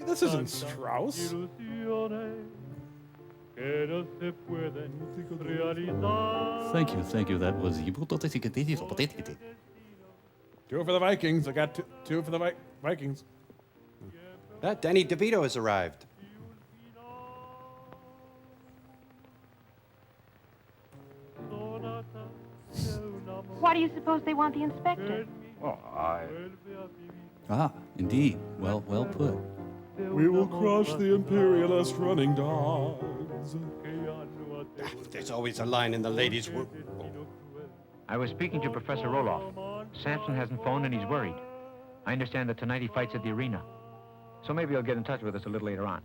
this isn't Strauss. Thank you. That was... 2 for the Vikings. I got 2 for the Vikings. Danny DeVito has arrived. Why do you suppose they want the inspector? Well, Ah, indeed. Well put. We will crush the imperialist running dogs. There's always a line in the ladies' room. I was speaking to Professor Roloff. Samson hasn't phoned and he's worried. I understand that tonight he fights at the arena. So maybe he'll get in touch with us a little later on.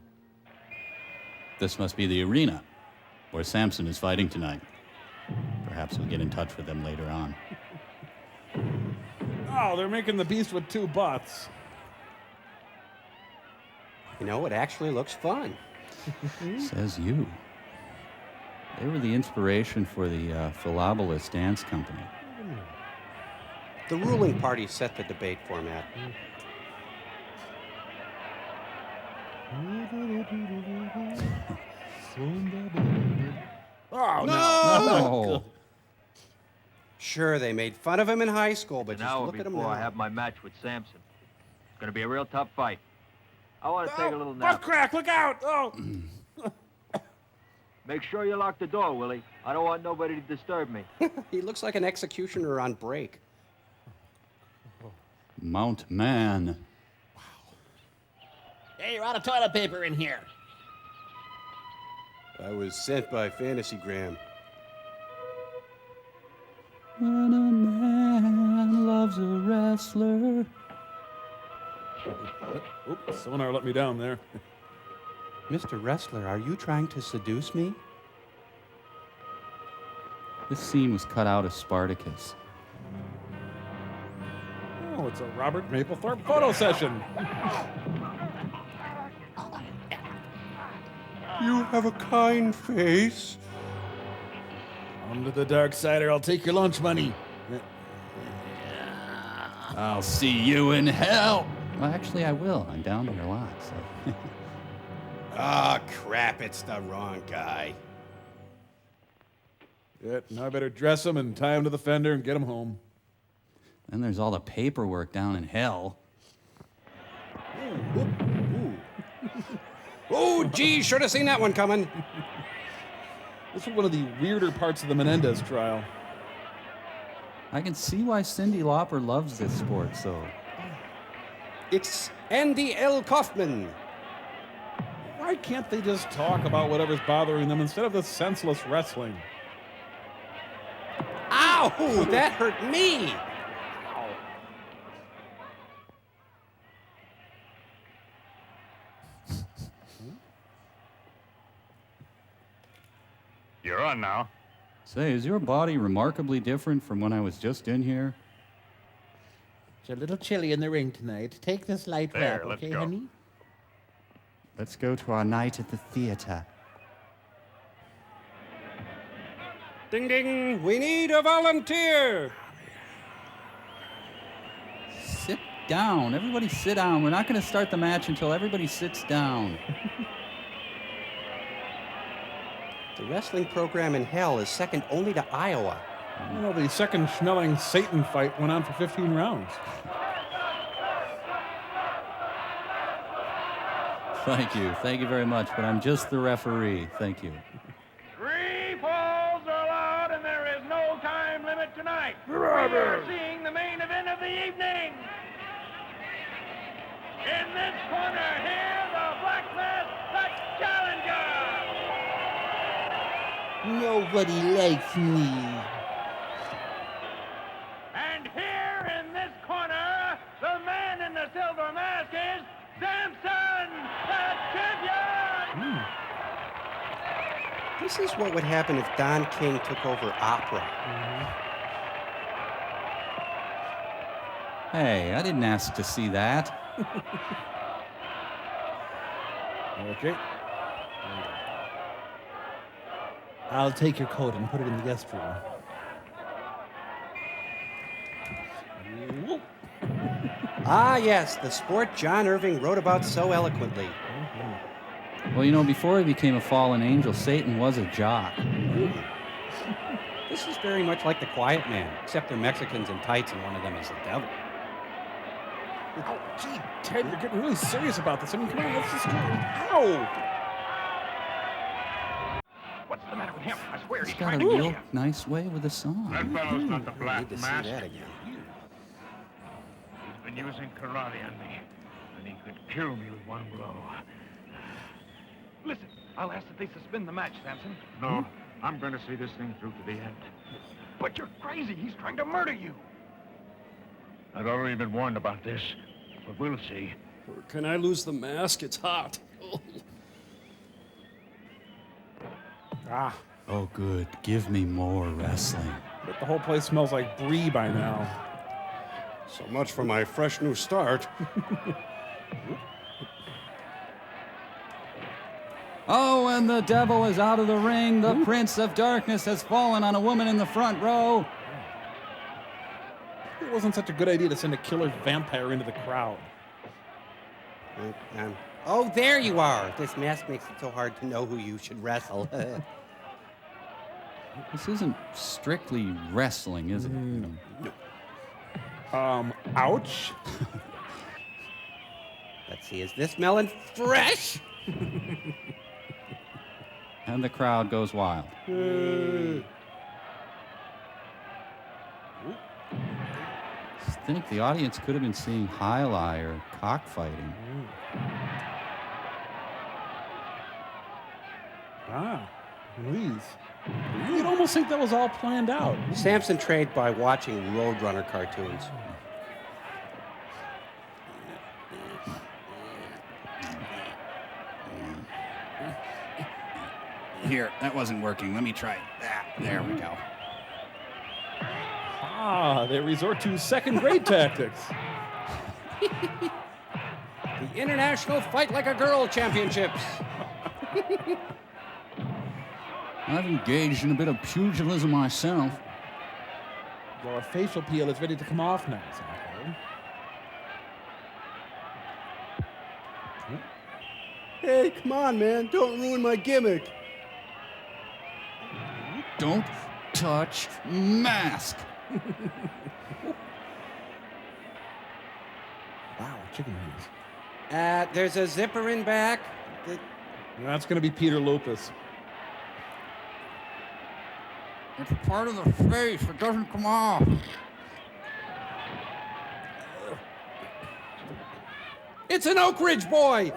This must be the arena, where Samson is fighting tonight. Perhaps we'll get in touch with them later on. Oh, they're making the beast with 2 butts. You know, it actually looks fun. Says you. They were the inspiration for the Philobolus Dance Company. The ruling party set the debate format. Oh, no! Sure, they made fun of him in high school, but An just hour look at him before now. I have my match with Samson. It's going to be a real tough fight. I want to take a little Butt nap. crack, look out! Oh! Make sure you lock the door, Willie. I don't want nobody to disturb me. He looks like an executioner on break. Mount Man. Hey, you're out of toilet paper in here. I was sent by Fantasygram. When a man loves a wrestler. Oops, sonar let me down there. Mr. Wrestler, are you trying to seduce me? This scene was cut out of Spartacus. Oh, it's a Robert Mapplethorpe photo session. You have a kind face. Come to the dark side or I'll take your lunch money. I'll see you in hell. Well, actually, I will. I'm down here a lot, so... Ah, crap, it's the wrong guy. Yeah, now I better dress him and tie him to the fender and get him home. Then there's all the paperwork down in hell. Oh, gee, should have seen that one coming. This is one of the weirder parts of the Menendez trial. I can see why Cyndi Lauper loves this sport, so... It's Andy L. Kaufman. Why can't they just talk about whatever's bothering them instead of this senseless wrestling? Ow! That hurt me! You're on now. Say, is your body remarkably different from when I was just in here? It's a little chilly in the ring tonight. Take this light There, wrap, let's okay, go. honey? Let's go to our night at the theater. Ding, ding, we need a volunteer. Sit down. Everybody sit down. We're not going to start the match until everybody sits down. The wrestling program in hell is second only to Iowa. Well, the second Schnelling Satan fight went on for 15 rounds. Thank you very much, but I'm just the referee. Thank you. 3 falls are allowed, and there is no time limit tonight. We are seeing the main event In this corner here, the Black Mass, the challenger. Nobody likes me. And here in this corner, the man in the silver mask is Samson, the champion. This is what would happen if Don King took over opera. Hey, I didn't ask to see that. Okay. I'll take your coat and put it in the guest room. Ah, yes, the sport John Irving wrote about so eloquently. Well, you know, before he became a fallen angel, Satan was a jock. This is very much like the Quiet Man, except they're Mexicans in tights and one of them is the devil. Oh, gee, Ted, you're getting really serious about this. I mean, come on, let's just do it. Ow! What's the matter with him? I swear He's he's got trying a to kill real you. nice way with a song. That fellow's not the Black to see Mask. that again. He's been using karate on me, and he could kill me with one blow. Listen, I'll ask that they suspend the match, Samson. No, I'm going to see this thing through to the end. But you're crazy. He's trying to murder you. I've already been warned about this, but we'll see. Can I lose the mask? It's hot. Ah, Oh, good. Give me more wrestling. but the whole place smells like brie by now. So much for my fresh new start. Oh, and the devil is out of the ring. The Prince of Darkness has fallen on a woman in the front row. It wasn't such a good idea to send a killer vampire into the crowd. Oh, there you are. This mask makes it so hard to know who you should wrestle. This isn't strictly wrestling, is it? No. Ouch. Let's see, is this melon fresh? And the crowd goes wild. I think the audience could have been seeing highlight or cockfighting. Ah, please. You'd almost think that was all planned out. Samson trained by watching Roadrunner cartoons. Here, that wasn't working. Let me try that. There we go. Ah, they resort to second-grade tactics. The International Fight Like a Girl Championships. I've engaged in a bit of pugilism myself. Your facial peel is ready to come off now, Santo. Hey, come on, man. Don't ruin my gimmick. Don't touch mask. Wow, chicken wings. There's a zipper in back. That's going to be Peter Lupus. It's part of the face. It doesn't come off. It's an Oak Ridge boy.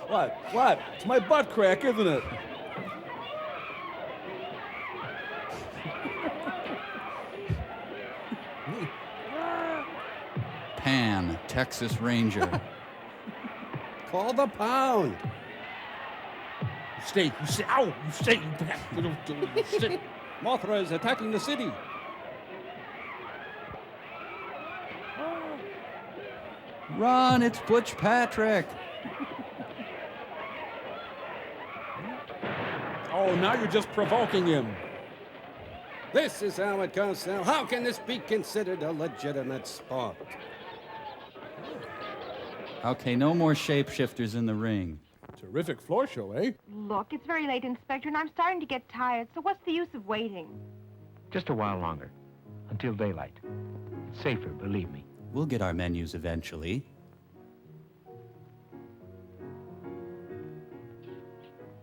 What? It's my butt crack, isn't it? Pan, Texas Ranger. Call the pound. You stay, ow, you stay, you stay. Mothra is attacking the city. Run, it's Butch Patrick. Oh, now you're just provoking him. This is how it goes now. How can this be considered a legitimate sport? Okay, no more shapeshifters in the ring. Terrific floor show, eh? Look, it's very late, Inspector, and I'm starting to get tired, so what's the use of waiting? Just a while longer. Until daylight. It's safer, believe me. We'll get our menus eventually.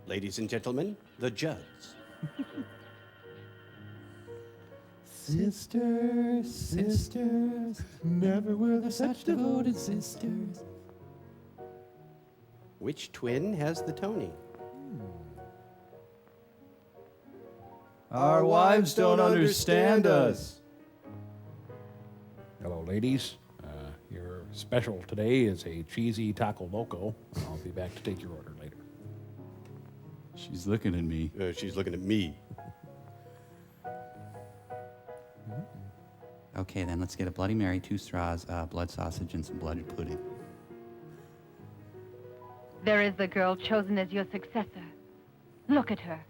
Ladies and gentlemen, the Judds. Sisters, sisters, never were there such devoted sisters. Which twin has the Tony? Our wives don't understand us. Hello, ladies. Your special today is a cheesy taco loco. I'll be back to take your order later. She's looking at me. She's looking at me. Okay, then let's get a Bloody Mary, 2 straws, blood sausage, and some blood pudding. There is the girl chosen as your successor. Look at her.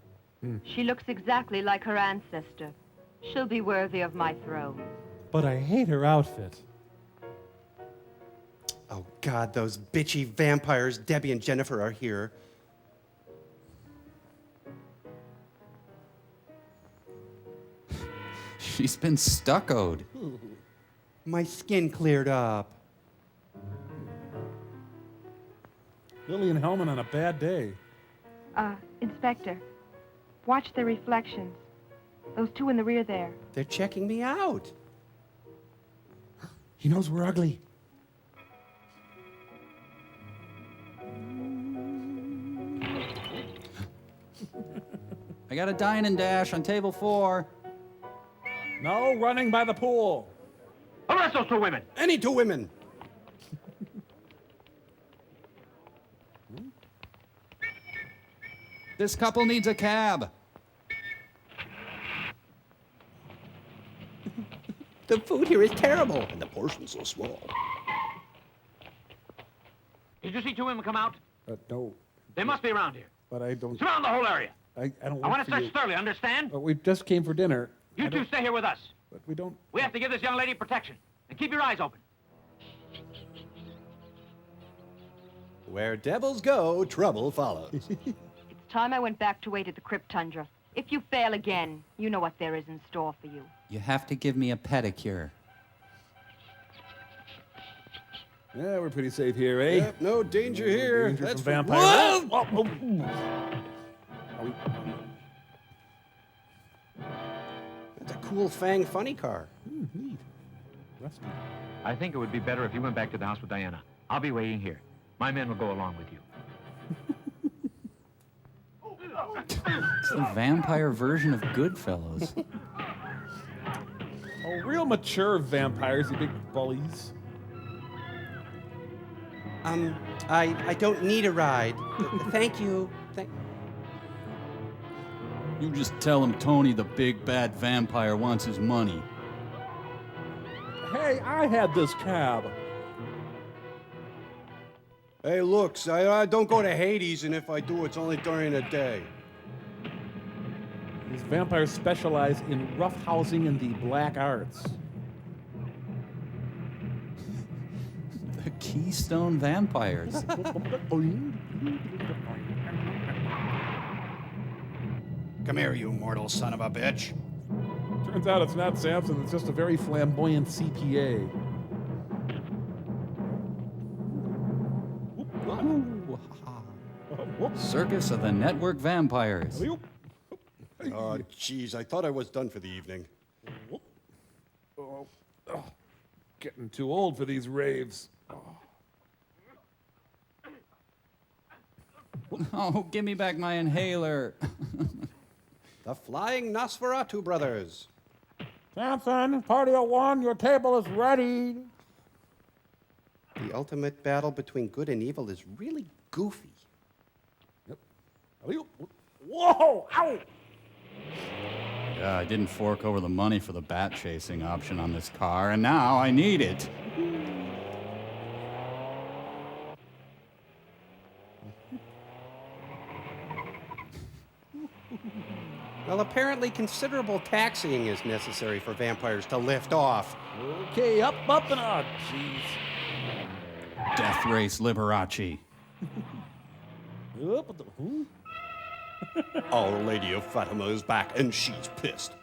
She looks exactly like her ancestor. She'll be worthy of my throne. But I hate her outfit. Oh, God, those bitchy vampires, Debbie and Jennifer, are here. She's been stuccoed. My skin cleared up. Lily and Hellman on a bad day. Inspector, watch their reflections. Those two in the rear there. They're checking me out. He knows we're ugly. I got a dine and dash on table 4. No running by the pool. Arrest those 2 women. Any 2 women. This couple needs a cab. The food here is terrible, and the portion's so small. Did you see 2 women come out? No. They must be around here. But I don't. Surround the whole area. I don't. I want to search thoroughly, understand? But we just came for dinner. You 2 stay here with us. But we don't. We have to give this young lady protection. And keep your eyes open. Where devils go, trouble follows. It's time I went back to wait at the Crypt Tundra. If you fail again, you know what there is in store for you. You have to give me a pedicure. Yeah, we're pretty safe here, eh? Yep, no danger here. Danger That's from for- vampires. Whoa! That's a cool Fang funny car. Neat. Rusty. I think it would be better if you went back to the house with Diana. I'll be waiting here. My men will go along with you. It's the vampire version of Goodfellas. Oh, real mature vampires, you big bullies. I don't need a ride. Thank you. You just tell him Tony the big bad vampire wants his money. Hey, I had this cab. Hey, look, I don't go to Hades, and if I do, it's only during the day. These vampires specialize in roughhousing and the black arts. The Keystone Vampires. Come here, you mortal son of a bitch. Turns out it's not Samson, it's just a very flamboyant CPA. Circus of the Network Vampires. Oh, jeez, I thought I was done for the evening. Getting too old for these raves. Oh, give me back my inhaler. The Flying Nosferatu Brothers. Samson, party of 1, your table is ready. The ultimate battle between good and evil is really goofy. Whoa! Ow! Yeah, I didn't fork over the money for the bat chasing option on this car, and now I need it. Well, apparently considerable taxiing is necessary for vampires to lift off. Okay, up, and up. Jeez. Death Race Liberace. Our Lady of Fatima is back, and she's pissed.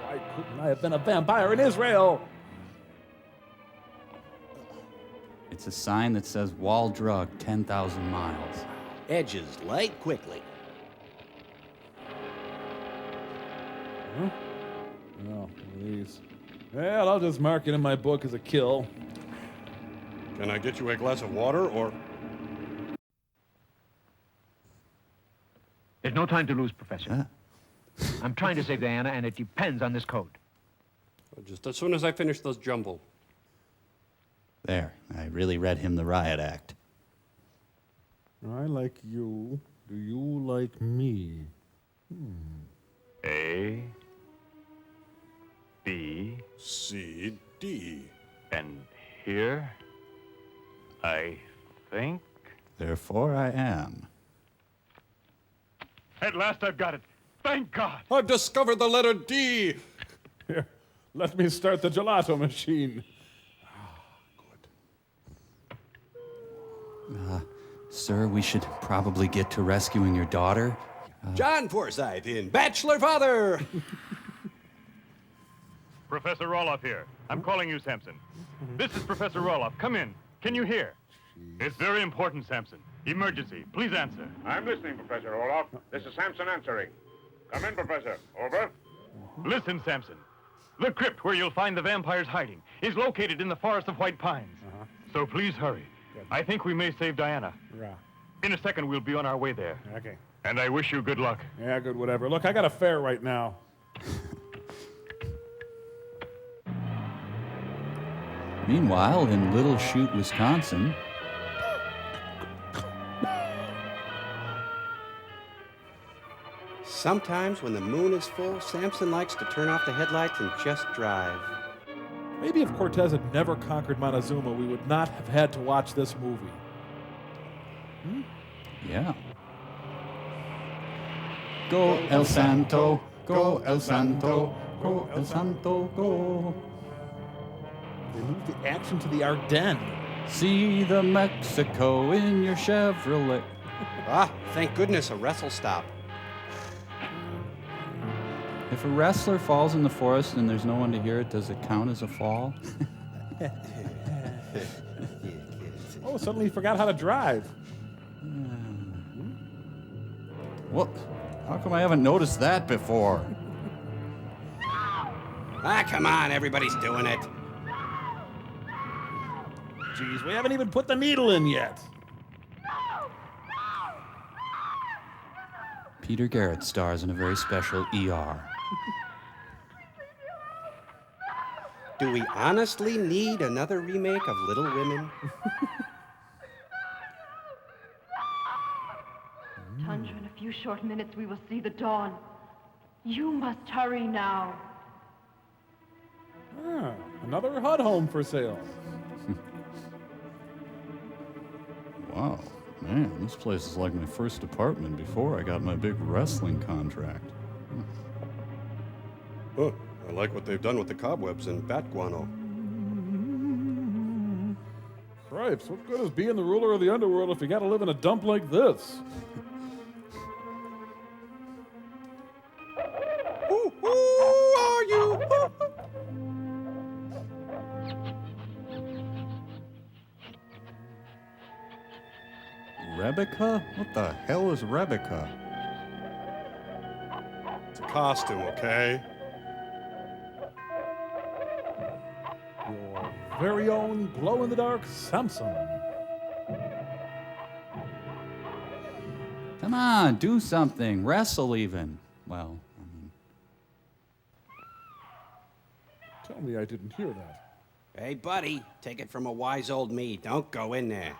Why couldn't I have been a vampire in Israel? It's a sign that says wall drug 10,000 miles. Edges light quickly. Oh, these. Well, I'll just mark it in my book as a kill. Can I get you a glass of water, or... There's no time to lose, Professor. I'm trying to save Diana, and it depends on this code. Just as soon as I finish those jumble. There, I really read him the riot act. I like you. Do you like me? A, B, C, D. And here, I think... Therefore I am. At last I've got it. Thank God. I've discovered the letter D. Here, let me start the gelato machine. Sir, we should probably get to rescuing your daughter. John Forsythe in Bachelor Father. Professor Roloff here. I'm calling you, Samson. This is Professor Roloff. Come in. Can you hear? It's very important, Samson. Emergency. Please answer. I'm listening, Professor Roloff. This is Samson answering. Come in, Professor. Over. Listen, Samson. The crypt where you'll find the vampires hiding is located in the forest of white pines. So please hurry. I think we may save Diana. Right. In a second, we'll be on our way there. Okay. And I wish you good luck. Yeah, good, whatever. Look, I got a fare right now. Meanwhile, in Little Chute, Wisconsin... Sometimes when the moon is full, Samson likes to turn off the headlights and just drive. Maybe if Cortez had never conquered Montezuma, we would not have had to watch this movie. Yeah. Go El Santo, go El Santo, go El Santo, go. They moved the action to the Ardennes. See the Mexico in your Chevrolet. Ah, thank goodness, a wrestle stop. If a wrestler falls in the forest and there's no one to hear it, does it count as a fall? Oh, suddenly he forgot how to drive. What? How come I haven't noticed that before? Ah, come on, everybody's doing it. Jeez, we haven't even put the needle in yet. Peter Garrett stars in a very special ER. Do we honestly need another remake of Little Women? Tundra, in a few short minutes we will see the dawn. You must hurry now. Ah, another HUD home for sale. Wow, man, this place is like my first apartment before I got my big wrestling contract. Huh, I like what they've done with the cobwebs and bat guano. Cripes, what good is being the ruler of the underworld if you gotta live in a dump like this? Who are you? Rebecca? What the hell is Rebecca? It's a costume, okay? Your very own glow-in-the-dark Samson. Come on, do something. Wrestle even. Well, I mean... Tell me I didn't hear that. Hey, buddy, take it from a wise old me. Don't go in there.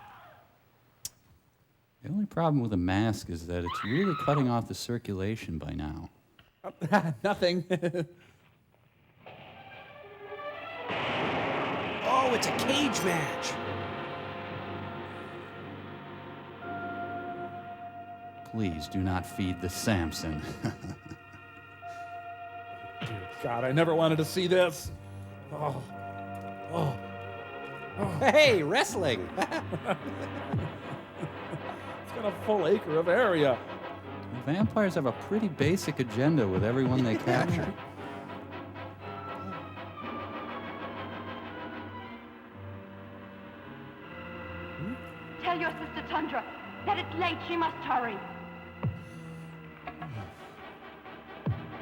The only problem with a mask is that it's really cutting off the circulation by now. Nothing. Oh, it's a cage match. Please do not feed the Samson. Dear God, I never wanted to see this. Oh. Oh. Hey, wrestling. It's got a full acre of area. Vampires have a pretty basic agenda with everyone they capture. Tell your sister Tundra that it's late. She must hurry.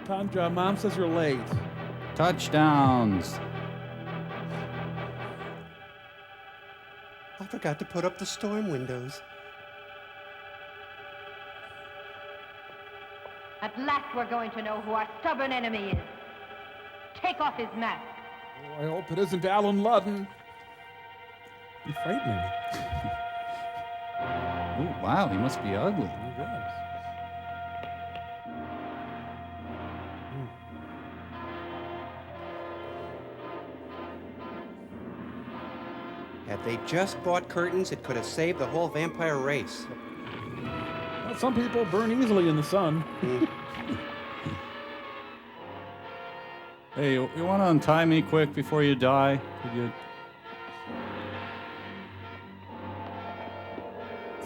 Tundra, Mom says you're late. Touchdowns. I forgot to put up the storm windows. At last we're going to know who our stubborn enemy is. Take off his mask. Oh, I hope it isn't Alan Ludden. Be frightening. Ooh, wow, he must be ugly. Had they just bought curtains, it could have saved the whole vampire race. Well, some people burn easily in the sun. Hey, you want to untie me quick before you die? Could you?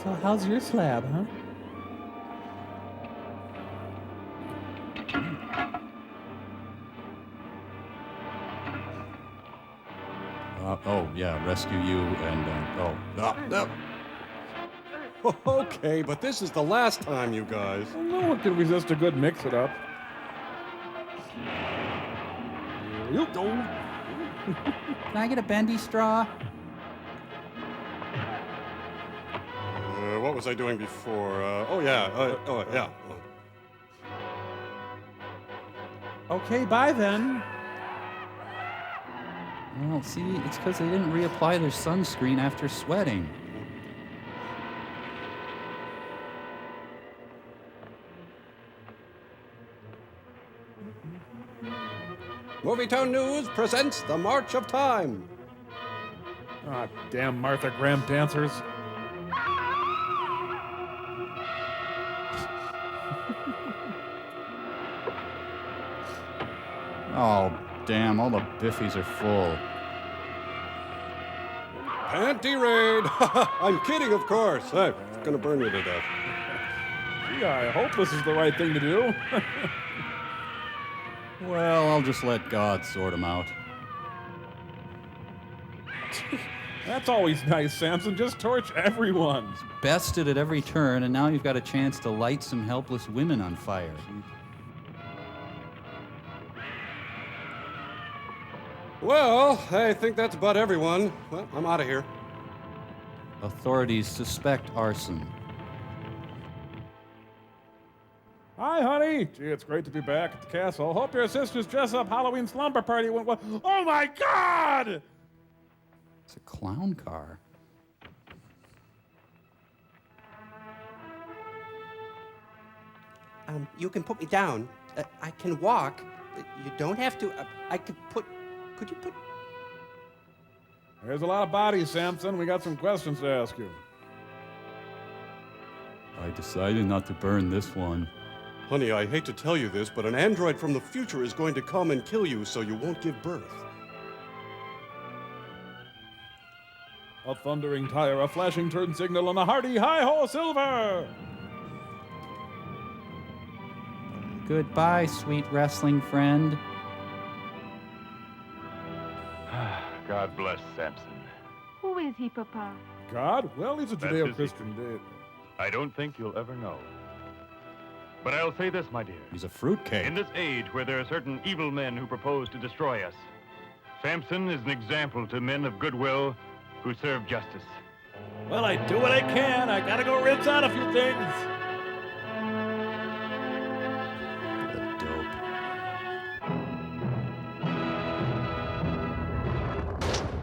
So how's your slab, huh? Oh, yeah, rescue you and, no. Okay, but this is the last time, you guys. Well, no one can resist a good mix-it-up. You go. Can I get a bendy straw? What was I doing before? Yeah. Okay, bye then. Well, see, it's because they didn't reapply their sunscreen after sweating. Movietown News presents The March of Time. Ah, damn Martha Graham dancers. Oh, damn, all the biffies are full. Panty raid! I'm kidding, of course. It's gonna burn you to death. Yeah, I hope this is the right thing to do. Well, I'll just let God sort them out. That's always nice, Samson. Just torch everyone. Bested at every turn, and now you've got a chance to light some helpless women on fire. Well, I think that's about everyone. Well, I'm out of here. Authorities suspect arson. Hi, honey. Gee, it's great to be back at the castle. Hope your sister's dress-up Halloween slumber party went well. Oh, my God! It's a clown car. You can put me down. I can walk. You don't have to. I could put... Could you put... There's a lot of bodies, Samson. We got some questions to ask you. I decided not to burn this one. Honey, I hate to tell you this, but an android from the future is going to come and kill you so you won't give birth. A thundering tire, a flashing turn signal, and a hearty hi-ho silver! Goodbye, sweet wrestling friend. God bless Samson. Who is he, Papa? God? Well, he's a That's Judeo-Christian dude. I don't think you'll ever know. But I'll say this, my dear. He's a fruitcake. In this age where there are certain evil men who propose to destroy us, Samson is an example to men of goodwill who serve justice. Well, I do what I can. I gotta go rinse out a few things.